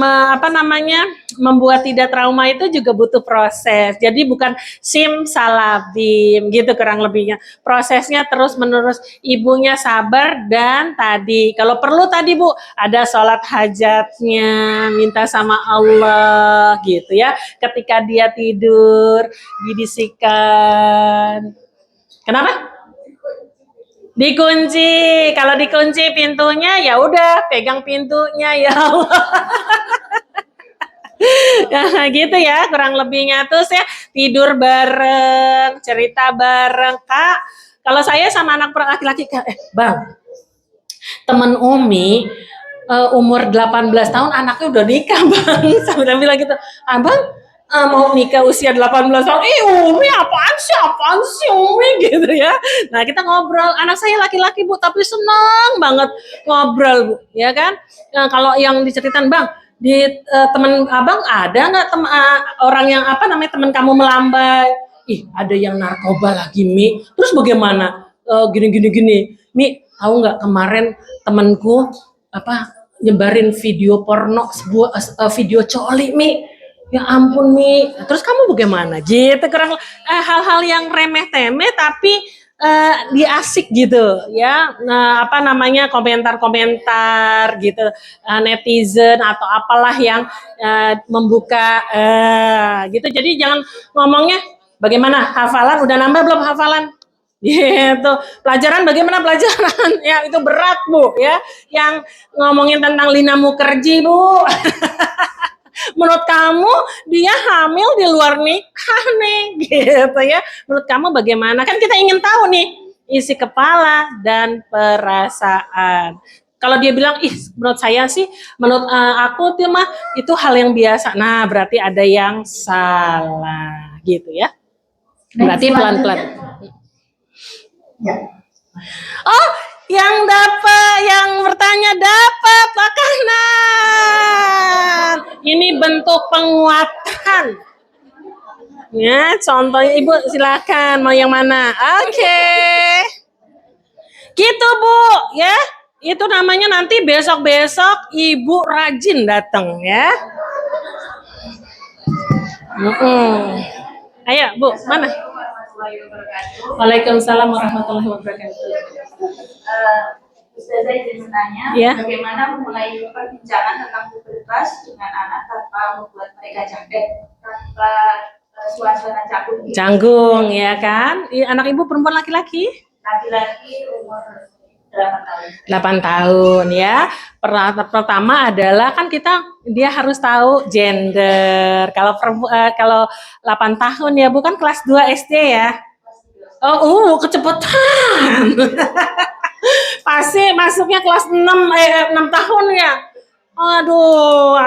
apa namanya, membuat tidak trauma itu juga butuh proses. Jadi bukan simsalabim gitu kurang lebihnya. Prosesnya terus menerus, ibunya sabar, dan tadi kalau perlu tadi Bu ada sholat hajatnya, minta sama Allah gitu ya. Ketika dia tidur dibisikkan. Kenapa? Dikunci. Kalau dikunci pintunya ya udah pegang pintunya ya Allah. Nah, gitu ya kurang lebihnya. Terus ya tidur bareng, cerita bareng. Kak, kalau saya sama anak laki-laki, Bang, temen Umi umur 18 tahun anaknya udah nikah Bang. Sambil bilang gitu, Abang mau nikah usia 18 tahun, Umi apaan sih Umi gitu ya. Nah kita ngobrol, anak saya laki-laki Bu, tapi senang banget ngobrol Bu, ya kan. Nah, kalau yang diceritain Bang, di teman Abang ada nggak orang yang apa namanya, teman kamu melambai? Ih ada yang narkoba lagi Mi, terus bagaimana? Gini, Mi tahu nggak kemarin temanku apa nyebarin video porno, sebuah video coli Mi. Ya ampun Mi, terus kamu bagaimana? Gitu kurang hal-hal yang remeh-temeh tapi dia asik gitu ya. Nah, apa namanya, komentar-komentar gitu, netizen atau apalah yang membuka gitu. Jadi jangan ngomongnya bagaimana hafalan, udah nambah belum hafalan? Gitu. Pelajaran bagaimana pelajaran? Ya itu berat Bu ya. Yang ngomongin tentang Lina Mukerji Bu. Menurut kamu dia hamil di luar nikah nih gitu ya. Menurut kamu bagaimana? Kan kita ingin tahu nih isi kepala dan perasaan. Kalau dia bilang, ih menurut saya sih, menurut aku tuh mah itu hal yang biasa. Nah berarti ada yang salah gitu ya. Berarti pelan-pelan. Ya. Oh, yang bertanya dapat makanan. Ini bentuk penguatan. Ya, contohnya Ibu silakan mau yang mana? Oke. Gitu Bu, ya. Itu namanya nanti besok-besok Ibu rajin datang ya. Ayo Bu, mana? Waalaikumsalam warahmatullahi wabarakatuh. Ustazah izin bertanya, Ya. bagaimana memulai perbincangan tentang pubertas dengan anak tanpa membuat mereka capek, tanpa suasana canggung? Canggung ya kan? Anak Ibu perempuan laki-laki? Laki-laki umur 8 tahun. 8 tahun ya. Pertama adalah kan dia harus tahu gender. Kalau 8 tahun ya, bukan kelas 2 SD ya. Oh, kecepatan. Pasti masuknya kelas 6 tahun ya. Aduh,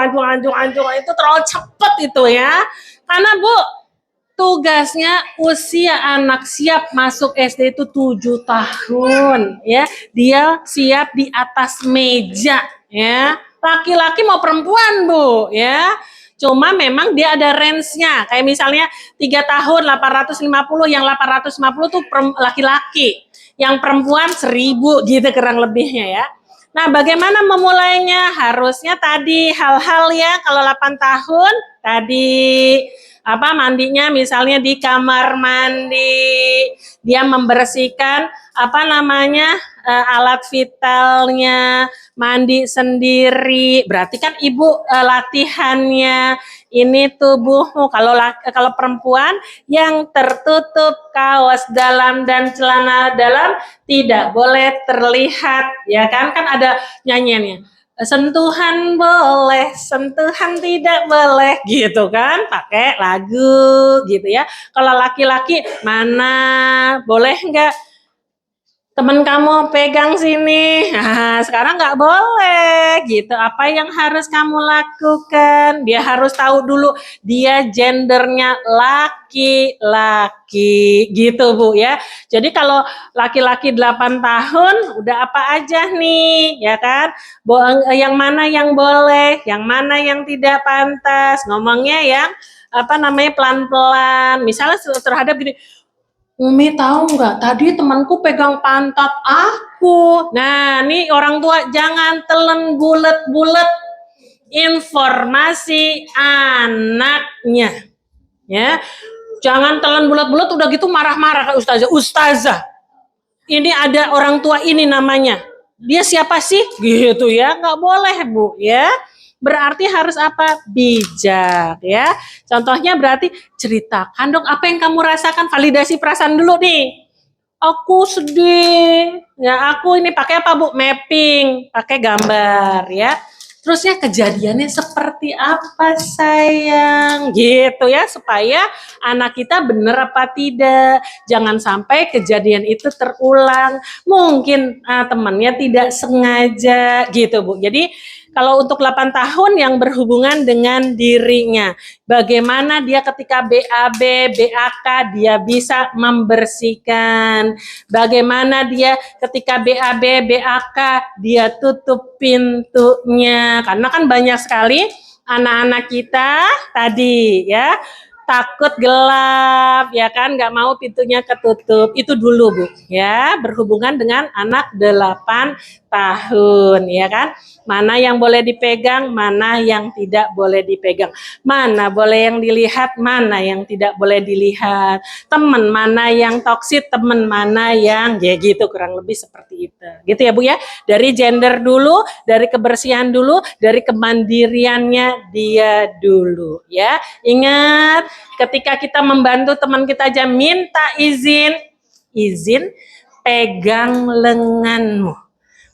itu terlalu cepat itu ya. Karena Bu, tugasnya usia anak siap masuk SD itu 7 tahun ya. Dia siap di atas meja ya. Laki-laki mau perempuan Bu ya. Cuma memang dia ada range-nya. Kayak misalnya 3 tahun 850, yang 850 tuh laki-laki. Yang perempuan 1000 gitu kurang lebihnya ya. Nah, bagaimana memulainya? Harusnya tadi hal-hal ya, kalau 8 tahun tadi mandinya misalnya di kamar mandi, dia membersihkan alat vitalnya, mandi sendiri. Berarti kan Ibu latihannya ini tubuhmu. Kalau perempuan yang tertutup kaos dalam dan celana dalam tidak boleh terlihat, ya kan ada nyanyiannya. sentuhan boleh, sentuhan tidak boleh, gitu kan? Pakai lagu, gitu ya. Kalau laki-laki, mana boleh nggak temen kamu pegang sini? Nah, sekarang nggak boleh, gitu. Apa yang harus kamu lakukan? Dia harus tahu dulu dia gendernya laki-laki, gitu Bu ya. Jadi kalau laki-laki 8 tahun, udah apa aja nih, ya kan? Yang mana yang boleh, yang mana yang tidak pantas. Ngomongnya yang apa namanya pelan-pelan. Misalnya terhadap gini, Umi tahu nggak? Tadi temanku pegang pantat aku. Nah, nih orang tua jangan telan bulet-bulet informasi anaknya, ya. Jangan telan bulet-bulet udah gitu marah-marah ke ustazah. Ustazah, ini ada orang tua ini namanya. Dia siapa sih? Gitu ya, nggak boleh Bu ya. Berarti harus apa? Bijak ya. Contohnya berarti ceritakan dong apa yang kamu rasakan, validasi perasaan dulu nih. Aku sedih. Ya, aku ini pakai apa Bu? Mapping, pakai gambar ya. Terusnya kejadiannya seperti apa sayang? Gitu ya, supaya anak kita benar apa tidak. Jangan sampai kejadian itu terulang. Mungkin temannya tidak sengaja gitu Bu. Jadi kalau untuk 8 tahun yang berhubungan dengan dirinya, bagaimana dia ketika BAB, BAK dia bisa membersihkan, bagaimana dia ketika BAB, BAK dia tutup pintunya, karena kan banyak sekali anak-anak kita tadi ya, takut gelap ya kan, nggak mau pintunya ketutup. Itu dulu Bu ya, berhubungan dengan anak 8 tahun ya kan. Mana yang boleh dipegang, mana yang tidak boleh dipegang, mana boleh yang dilihat, mana yang tidak boleh dilihat, teman mana yang toksik, teman mana yang ya gitu, kurang lebih seperti itu gitu ya Bu ya. Dari gender dulu, dari kebersihan dulu, dari kemandiriannya dia dulu ya. Ingat, ketika kita membantu teman kita aja minta izin pegang lenganmu.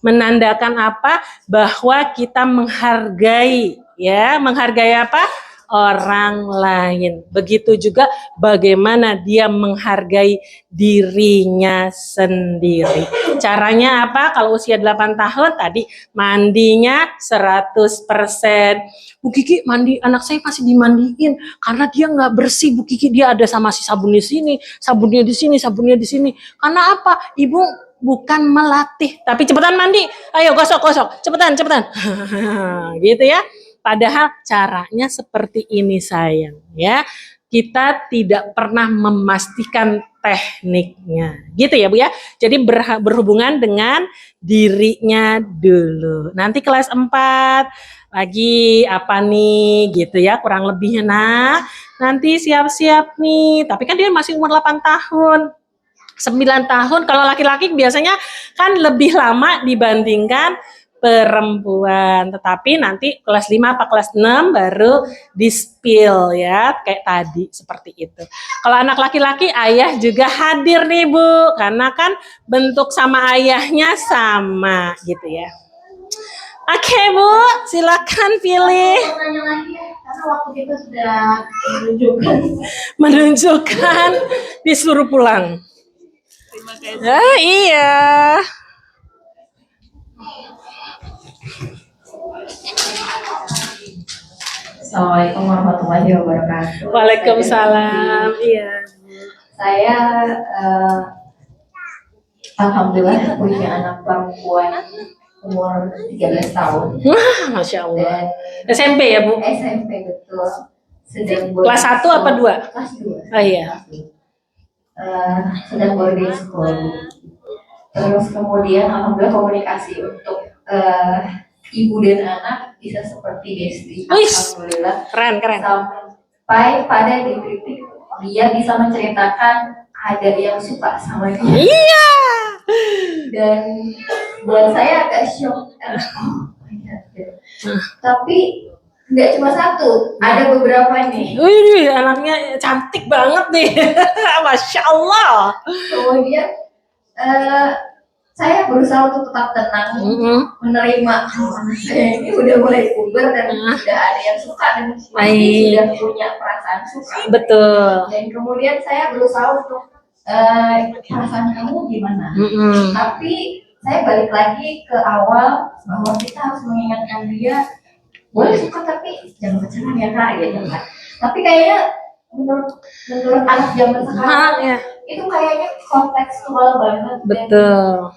Menandakan apa? Bahwa kita menghargai ya, menghargai apa? Orang lain. Begitu juga bagaimana dia menghargai dirinya sendiri. Caranya apa? Kalau usia 8 tahun tadi mandinya 100%. Bu Kiki mandi, anak saya masih dimandiin karena dia nggak bersih Bu Kiki, dia ada sama si sabun di sini, sabunnya di sini, sabunnya di sini. Karena apa? Ibu bukan melatih, tapi cepetan mandi, ayo gosok, cepetan, gitu ya. Padahal caranya seperti ini sayang, ya. Kita tidak pernah memastikan tekniknya, gitu ya Bu ya. Jadi berhubungan dengan dirinya dulu. Nanti kelas 4 lagi apa nih, gitu ya, kurang lebihnya. Nah, nanti siap-siap nih. Tapi kan dia masih umur 8 tahun. 9 tahun, kalau laki-laki biasanya kan lebih lama dibandingkan perempuan. Tetapi nanti kelas 5 apa kelas 6 baru di-spill ya, kayak tadi seperti itu. Kalau anak laki-laki ayah juga hadir nih Bu, karena kan bentuk sama ayahnya sama gitu ya. Oke Bu, silakan pilih. Tanya lagi ya, karena waktu kita sudah menunjukkan disuruh pulang. terima kasih. Ah, iya. Assalamualaikum warahmatullahi wabarakatuh. Waalaikumsalam. Iya. Saya alhamdulillah punya anak perempuan umur 13 tahun. Wah, Masya Allah. Dan SMP ya Bu? SMP betul. Sedang Kelas 1 apa 2? Kelas 2. Oh iya. Sedang boarding school. Terus kemudian alhamdulillah komunikasi untuk ibu dan anak bisa seperti bestie. Alhamdulillah. Keren. Sampai pada di titik dia bisa menceritakan ada yang suka sama dia. Iya. Dan buat saya agak shock. Oh my God, gitu. Tapi nggak cuma satu, ada beberapa nih. Wih, anaknya cantik banget nih. Masya Allah. Kemudian saya berusaha untuk tetap tenang, menerima anak saya ini udah mulai puber dan sudah ada yang suka dan pasti Baik. sudah punya perasaan suka. Betul. Dan kemudian saya berusaha untuk perasaan kamu gimana. Tapi saya balik lagi ke awal bahwa kita harus mengingatkan dia boleh suka tapi jangan pacaran ya kak, ya jangan. Tapi kayaknya menurut anak zaman sekarang Ya. itu kayaknya kontekstual banget. Betul.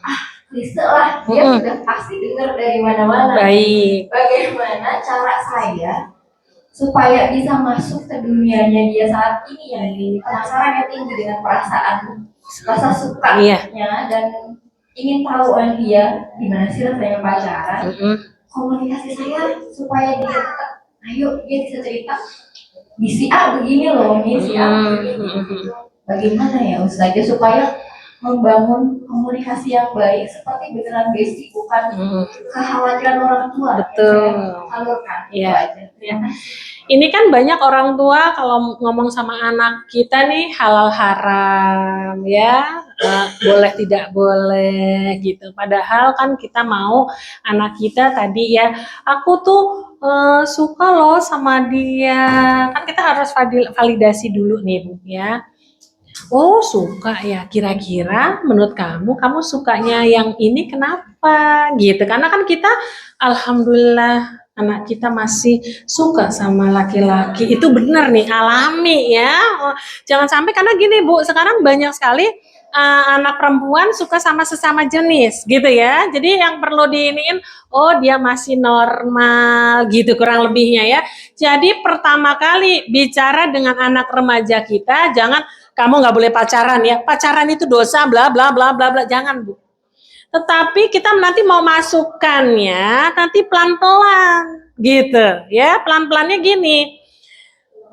Klise lah, dia sudah pasti dengar dari mana-mana. Baik. Bagaimana cara saya supaya bisa masuk ke dunianya dia saat ini yang penasarannya tinggi dengan perasaan rasa sukanya dan ingin tahu dia gimana sih rasanya pacaran. Komunikasi saya supaya dia tetap, ayo dia bisa cerita di si A begini loh, di si A begini. Bagaimana ya Ustazah supaya membangun komunikasi yang baik seperti beneran basic, bukan kekhawatiran orang tua. Betul. Salurkan. Iya. Ini kan banyak orang tua kalau ngomong sama anak kita nih halal haram ya, boleh tidak boleh gitu. Padahal kan kita mau anak kita tadi ya, aku tuh suka loh sama dia. Kan kita harus validasi dulu nih Bu ya. Oh suka ya, kira-kira menurut kamu sukanya yang ini kenapa gitu, karena kan kita alhamdulillah anak kita masih suka sama laki-laki, itu benar nih, alami ya. Jangan sampai, karena gini Bu, sekarang banyak sekali anak perempuan suka sama sesama jenis gitu ya, jadi yang perlu diiniin, oh dia masih normal gitu kurang lebihnya ya. Jadi pertama kali bicara dengan anak remaja kita, jangan kamu nggak boleh pacaran ya, pacaran itu dosa bla bla bla bla bla, jangan Bu. Tetapi kita nanti mau masukkannya nanti pelan-pelan gitu ya, pelan-pelannya gini.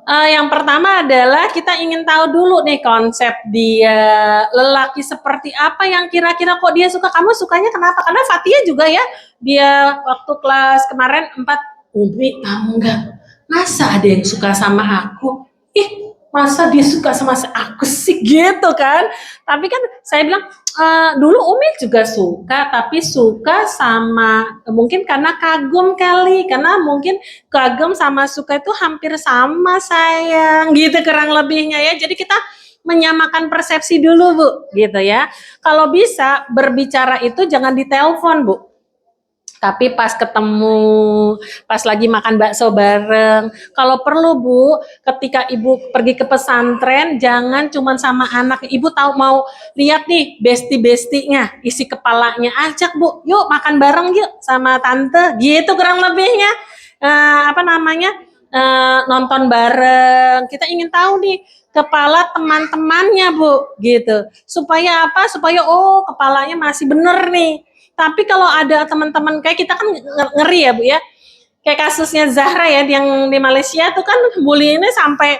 Yang pertama adalah kita ingin tahu dulu nih konsep dia, lelaki seperti apa yang kira-kira kok dia suka, kamu sukanya kenapa? Karena Fatia juga ya, dia waktu kelas kemarin 4, Umi tahu nggak, masa ada yang suka sama aku? Masa dia suka sama aku sih gitu kan. Tapi kan saya bilang dulu Umi juga suka, tapi suka sama mungkin karena kagum kali, karena mungkin kagum sama suka itu hampir sama sayang gitu kurang lebihnya ya. Jadi kita menyamakan persepsi dulu Bu gitu ya. Kalau bisa berbicara itu jangan di telepon Bu, tapi pas ketemu, pas lagi makan bakso bareng. Kalau perlu Bu, ketika Ibu pergi ke pesantren, jangan cuma sama anak. Ibu tahu mau lihat nih besti-bestinya, isi kepalanya. Ajak Bu, yuk makan bareng yuk sama tante. Gitu kurang lebihnya. Nonton bareng. Kita ingin tahu nih kepala teman-temannya Bu, gitu. Supaya apa? Supaya kepalanya masih bener nih. Tapi kalau ada teman-teman kayak kita kan ngeri ya Bu ya. Kayak kasusnya Zahra ya yang di Malaysia tuh kan bullyingnya sampai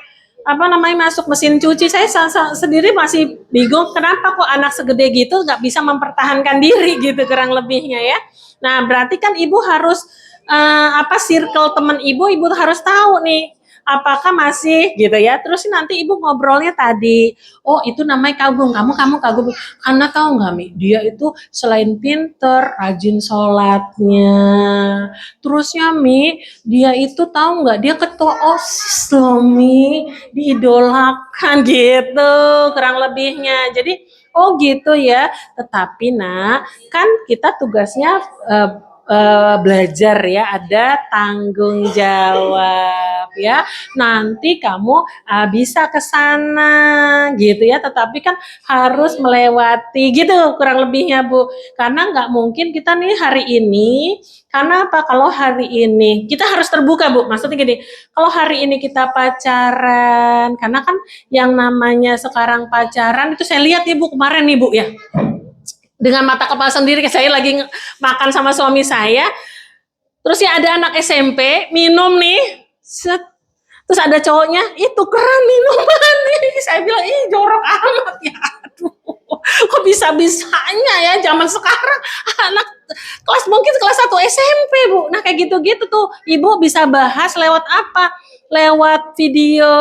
masuk mesin cuci. Saya sendiri masih bingung kenapa kok anak segede gitu nggak bisa mempertahankan diri gitu kurang lebihnya ya. Nah berarti kan ibu harus circle teman ibu harus tahu nih apakah masih gitu ya. Terus nanti ibu ngobrolnya tadi, itu namanya kagum, kamu kagum karena tahu nggak Mi, dia itu selain pinter, rajin sholatnya, terusnya Mi, dia itu tahu nggak, dia ketua OSIS loh Mi, diidolakan gitu kurang lebihnya. Jadi gitu ya. Tetapi kan kita tugasnya belajar ya, ada tanggung jawab ya. Nanti kamu bisa ke sana gitu ya, tetapi kan harus melewati gitu kurang lebihnya Bu. Karena nggak mungkin kita nih hari ini, karena apa? Kalau hari ini kita harus terbuka Bu. Maksudnya gini, kalau hari ini kita pacaran, karena kan yang namanya sekarang pacaran itu saya lihat nih Bu kemarin nih Bu ya. Dengan mata kepala sendiri, saya lagi makan sama suami saya, terus ya ada anak SMP minum nih, terus ada cowoknya, itu keren minuman nih, saya bilang, jorok amat ya, aduh, kok bisa-bisanya ya zaman sekarang, anak mungkin kelas 1 SMP Bu, nah kayak gitu-gitu tuh, ibu bisa bahas lewat apa? lewat video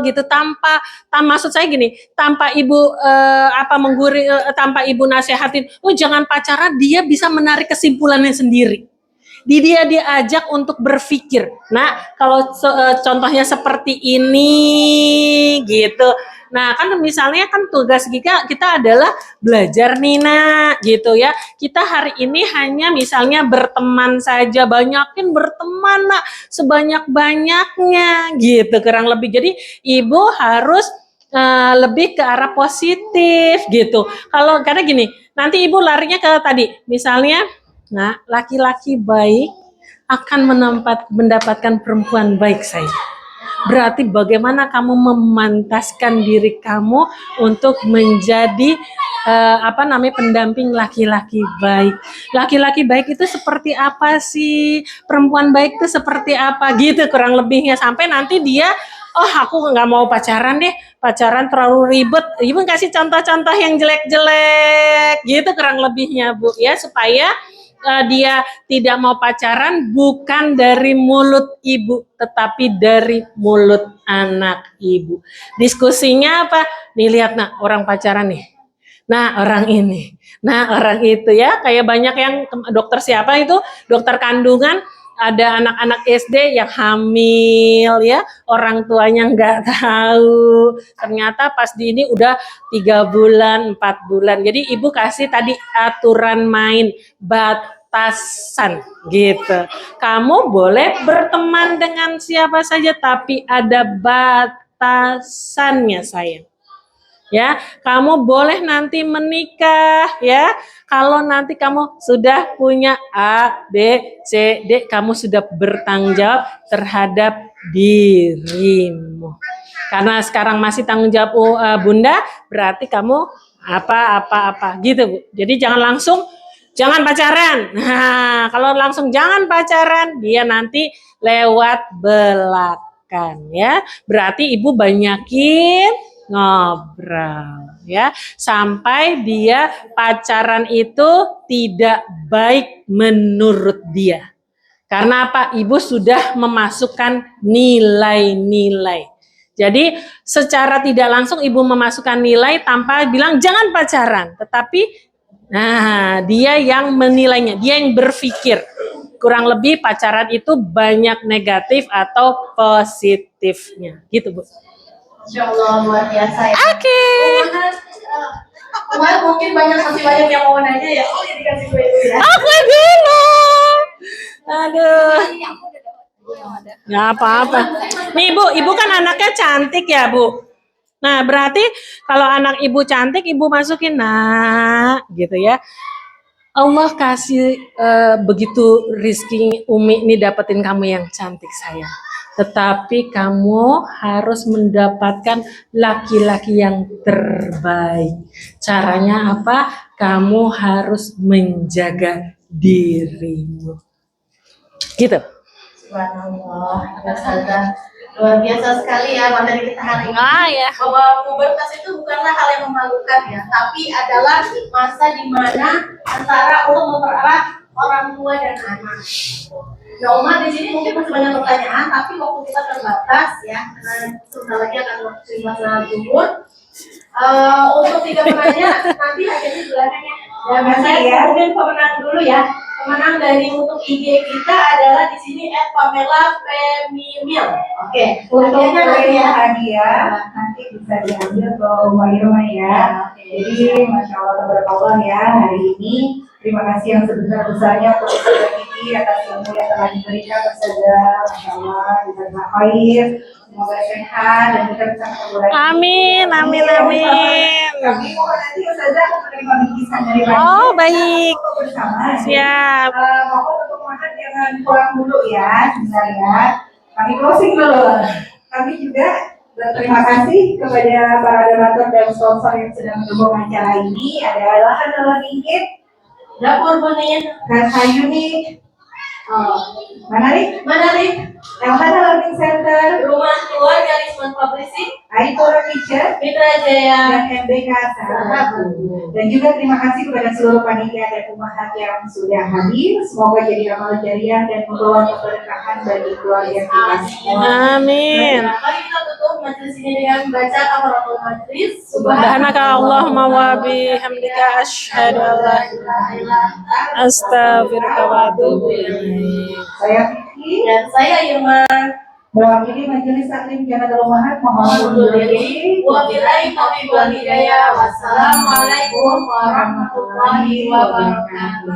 gitu tanpa maksud saya gini, tanpa ibu tanpa ibu nasehatin, oh jangan pacaran, dia bisa menarik kesimpulannya sendiri. Dia diajak untuk berpikir. Nah, kalau contohnya seperti ini gitu. Nah, kan misalnya kan tugas kita adalah belajar nih nak gitu ya. Kita hari ini hanya misalnya berteman saja, banyakin berteman nak sebanyak-banyaknya gitu kurang lebih. Jadi ibu harus lebih ke arah positif gitu. Kalau karena gini, nanti ibu larinya ke tadi, misalnya, nah laki-laki baik akan mendapatkan perempuan baik saya. Berarti bagaimana kamu memantaskan diri kamu untuk menjadi pendamping laki-laki baik. Laki-laki baik itu seperti apa sih? Perempuan baik itu seperti apa? Gitu kurang lebihnya sampai nanti dia, oh aku nggak mau pacaran deh, pacaran terlalu ribet. Ibu kasih contoh-contoh yang jelek-jelek, gitu kurang lebihnya Bu ya, supaya dia tidak mau pacaran bukan dari mulut ibu, tetapi dari mulut anak ibu. Diskusinya apa? Nih lihat nak, orang pacaran nih. Nah orang ini, nah orang itu ya. Kayak banyak yang dokter siapa itu, dokter kandungan, ada anak-anak SD yang hamil ya, orang tuanya nggak tahu. Ternyata pas di ini udah 3 bulan, 4 bulan. Jadi ibu kasih tadi aturan main, batasan gitu. Kamu boleh berteman dengan siapa saja, tapi ada batasannya sayang. Ya, kamu boleh nanti menikah ya. Kalau nanti kamu sudah punya A, B, C, D, kamu sudah bertanggung jawab terhadap dirimu. Karena sekarang masih tanggung jawab Bunda, berarti kamu apa gitu Bu. Jadi jangan pacaran. Nah, kalau langsung jangan pacaran, dia nanti lewat belakang ya. Berarti ibu banyakin ngobrol ya, sampai dia pacaran itu tidak baik menurut dia. Karena apa? Ibu sudah memasukkan nilai-nilai. Jadi secara tidak langsung ibu memasukkan nilai tanpa bilang jangan pacaran, tetapi nah dia yang menilainya, dia yang berpikir. Kurang lebih pacaran itu banyak negatif atau positifnya, gitu Bu. Insya Allah luar biasa ya. Oke. Kemarin mungkin masih banyak yang mau nanya ya. Oh ya dikasih gue dulu ya. Aku dulu. Aduh. Nggak apa-apa. Nih ibu kan anaknya cantik ya Bu. Nah berarti kalau anak ibu cantik, ibu masukin nak gitu ya. Allah kasih begitu rizki Umi ini dapetin kamu yang cantik sayang. Tetapi kamu harus mendapatkan laki-laki yang terbaik. Caranya apa? Kamu harus menjaga dirimu. Gitu. Subhanallah, luar biasa sekali ya materi kita hari ini. Ya. Bahwa pubertas itu bukanlah hal yang memalukan ya, tapi adalah masa di mana antara untuk mempererat orang tua dan anak. Ya Oma di sini mungkin masih banyak pertanyaan, tapi waktu kita terbatas ya, karena sebentar lagi akan waktu masa zuhur. Untuk 3 penanya nanti hadiahnya di belakangnya. Ya, saya mungkin pemenang dulu ya. Pemenang dari untuk IG kita adalah di sini @Pamela Femimil. Oke. Untuk hadiah nanti bisa diambil ke Mbak Irma ya. Jadi Masya Allah tabarakallah ya, hari ini terima kasih yang sebesar-besarnya untuk Ustazah Kiki atas ilmu yang telah diberikan Ustazah. Masya Allah, diberikan khair, semoga sehat dan kita bisa ketemu lagi. Amin. Kami mohon nanti Ustazah menerima bingkisan dari Pak. Oh baik. Bersama. Siap. Mohon untuk makan jangan pulang dulu ya, sebentar ya. Kami closing dulu. Kami juga berterima kasih kepada para donatur dan sponsor yang sedang mendukung acara ini. Ada Lahan Dalam Ringkit, Dapur Bonin, Rasa Unik, Manarik, Manarik, Elhana Learning Center, Rumah Keluarga Lisman Publishing, Aipora Teacher, Mitra Jaya, dan MBK Sahabatku. Dan juga terima kasih kepada seluruh panitia dan umahat yang sudah hadir. Semoga jadi amal jariah dan membawa keberkahan bagi keluarga kita semua. Amin. Mari kita tutup majelis ini dengan membaca kafaratul majlis. Subhanaka Allahumma wa bihamdika asyhadu an la ilaha illa anta astaghfiruka wa atubu ilaik. Saya Vicky, Dan saya Irma. mewakili majelis taklim Jamatul Umahat mohon undur diri. Wabillahi taufiq wal hidayah. Wassalamualaikum warahmatullahi wabarakatuh.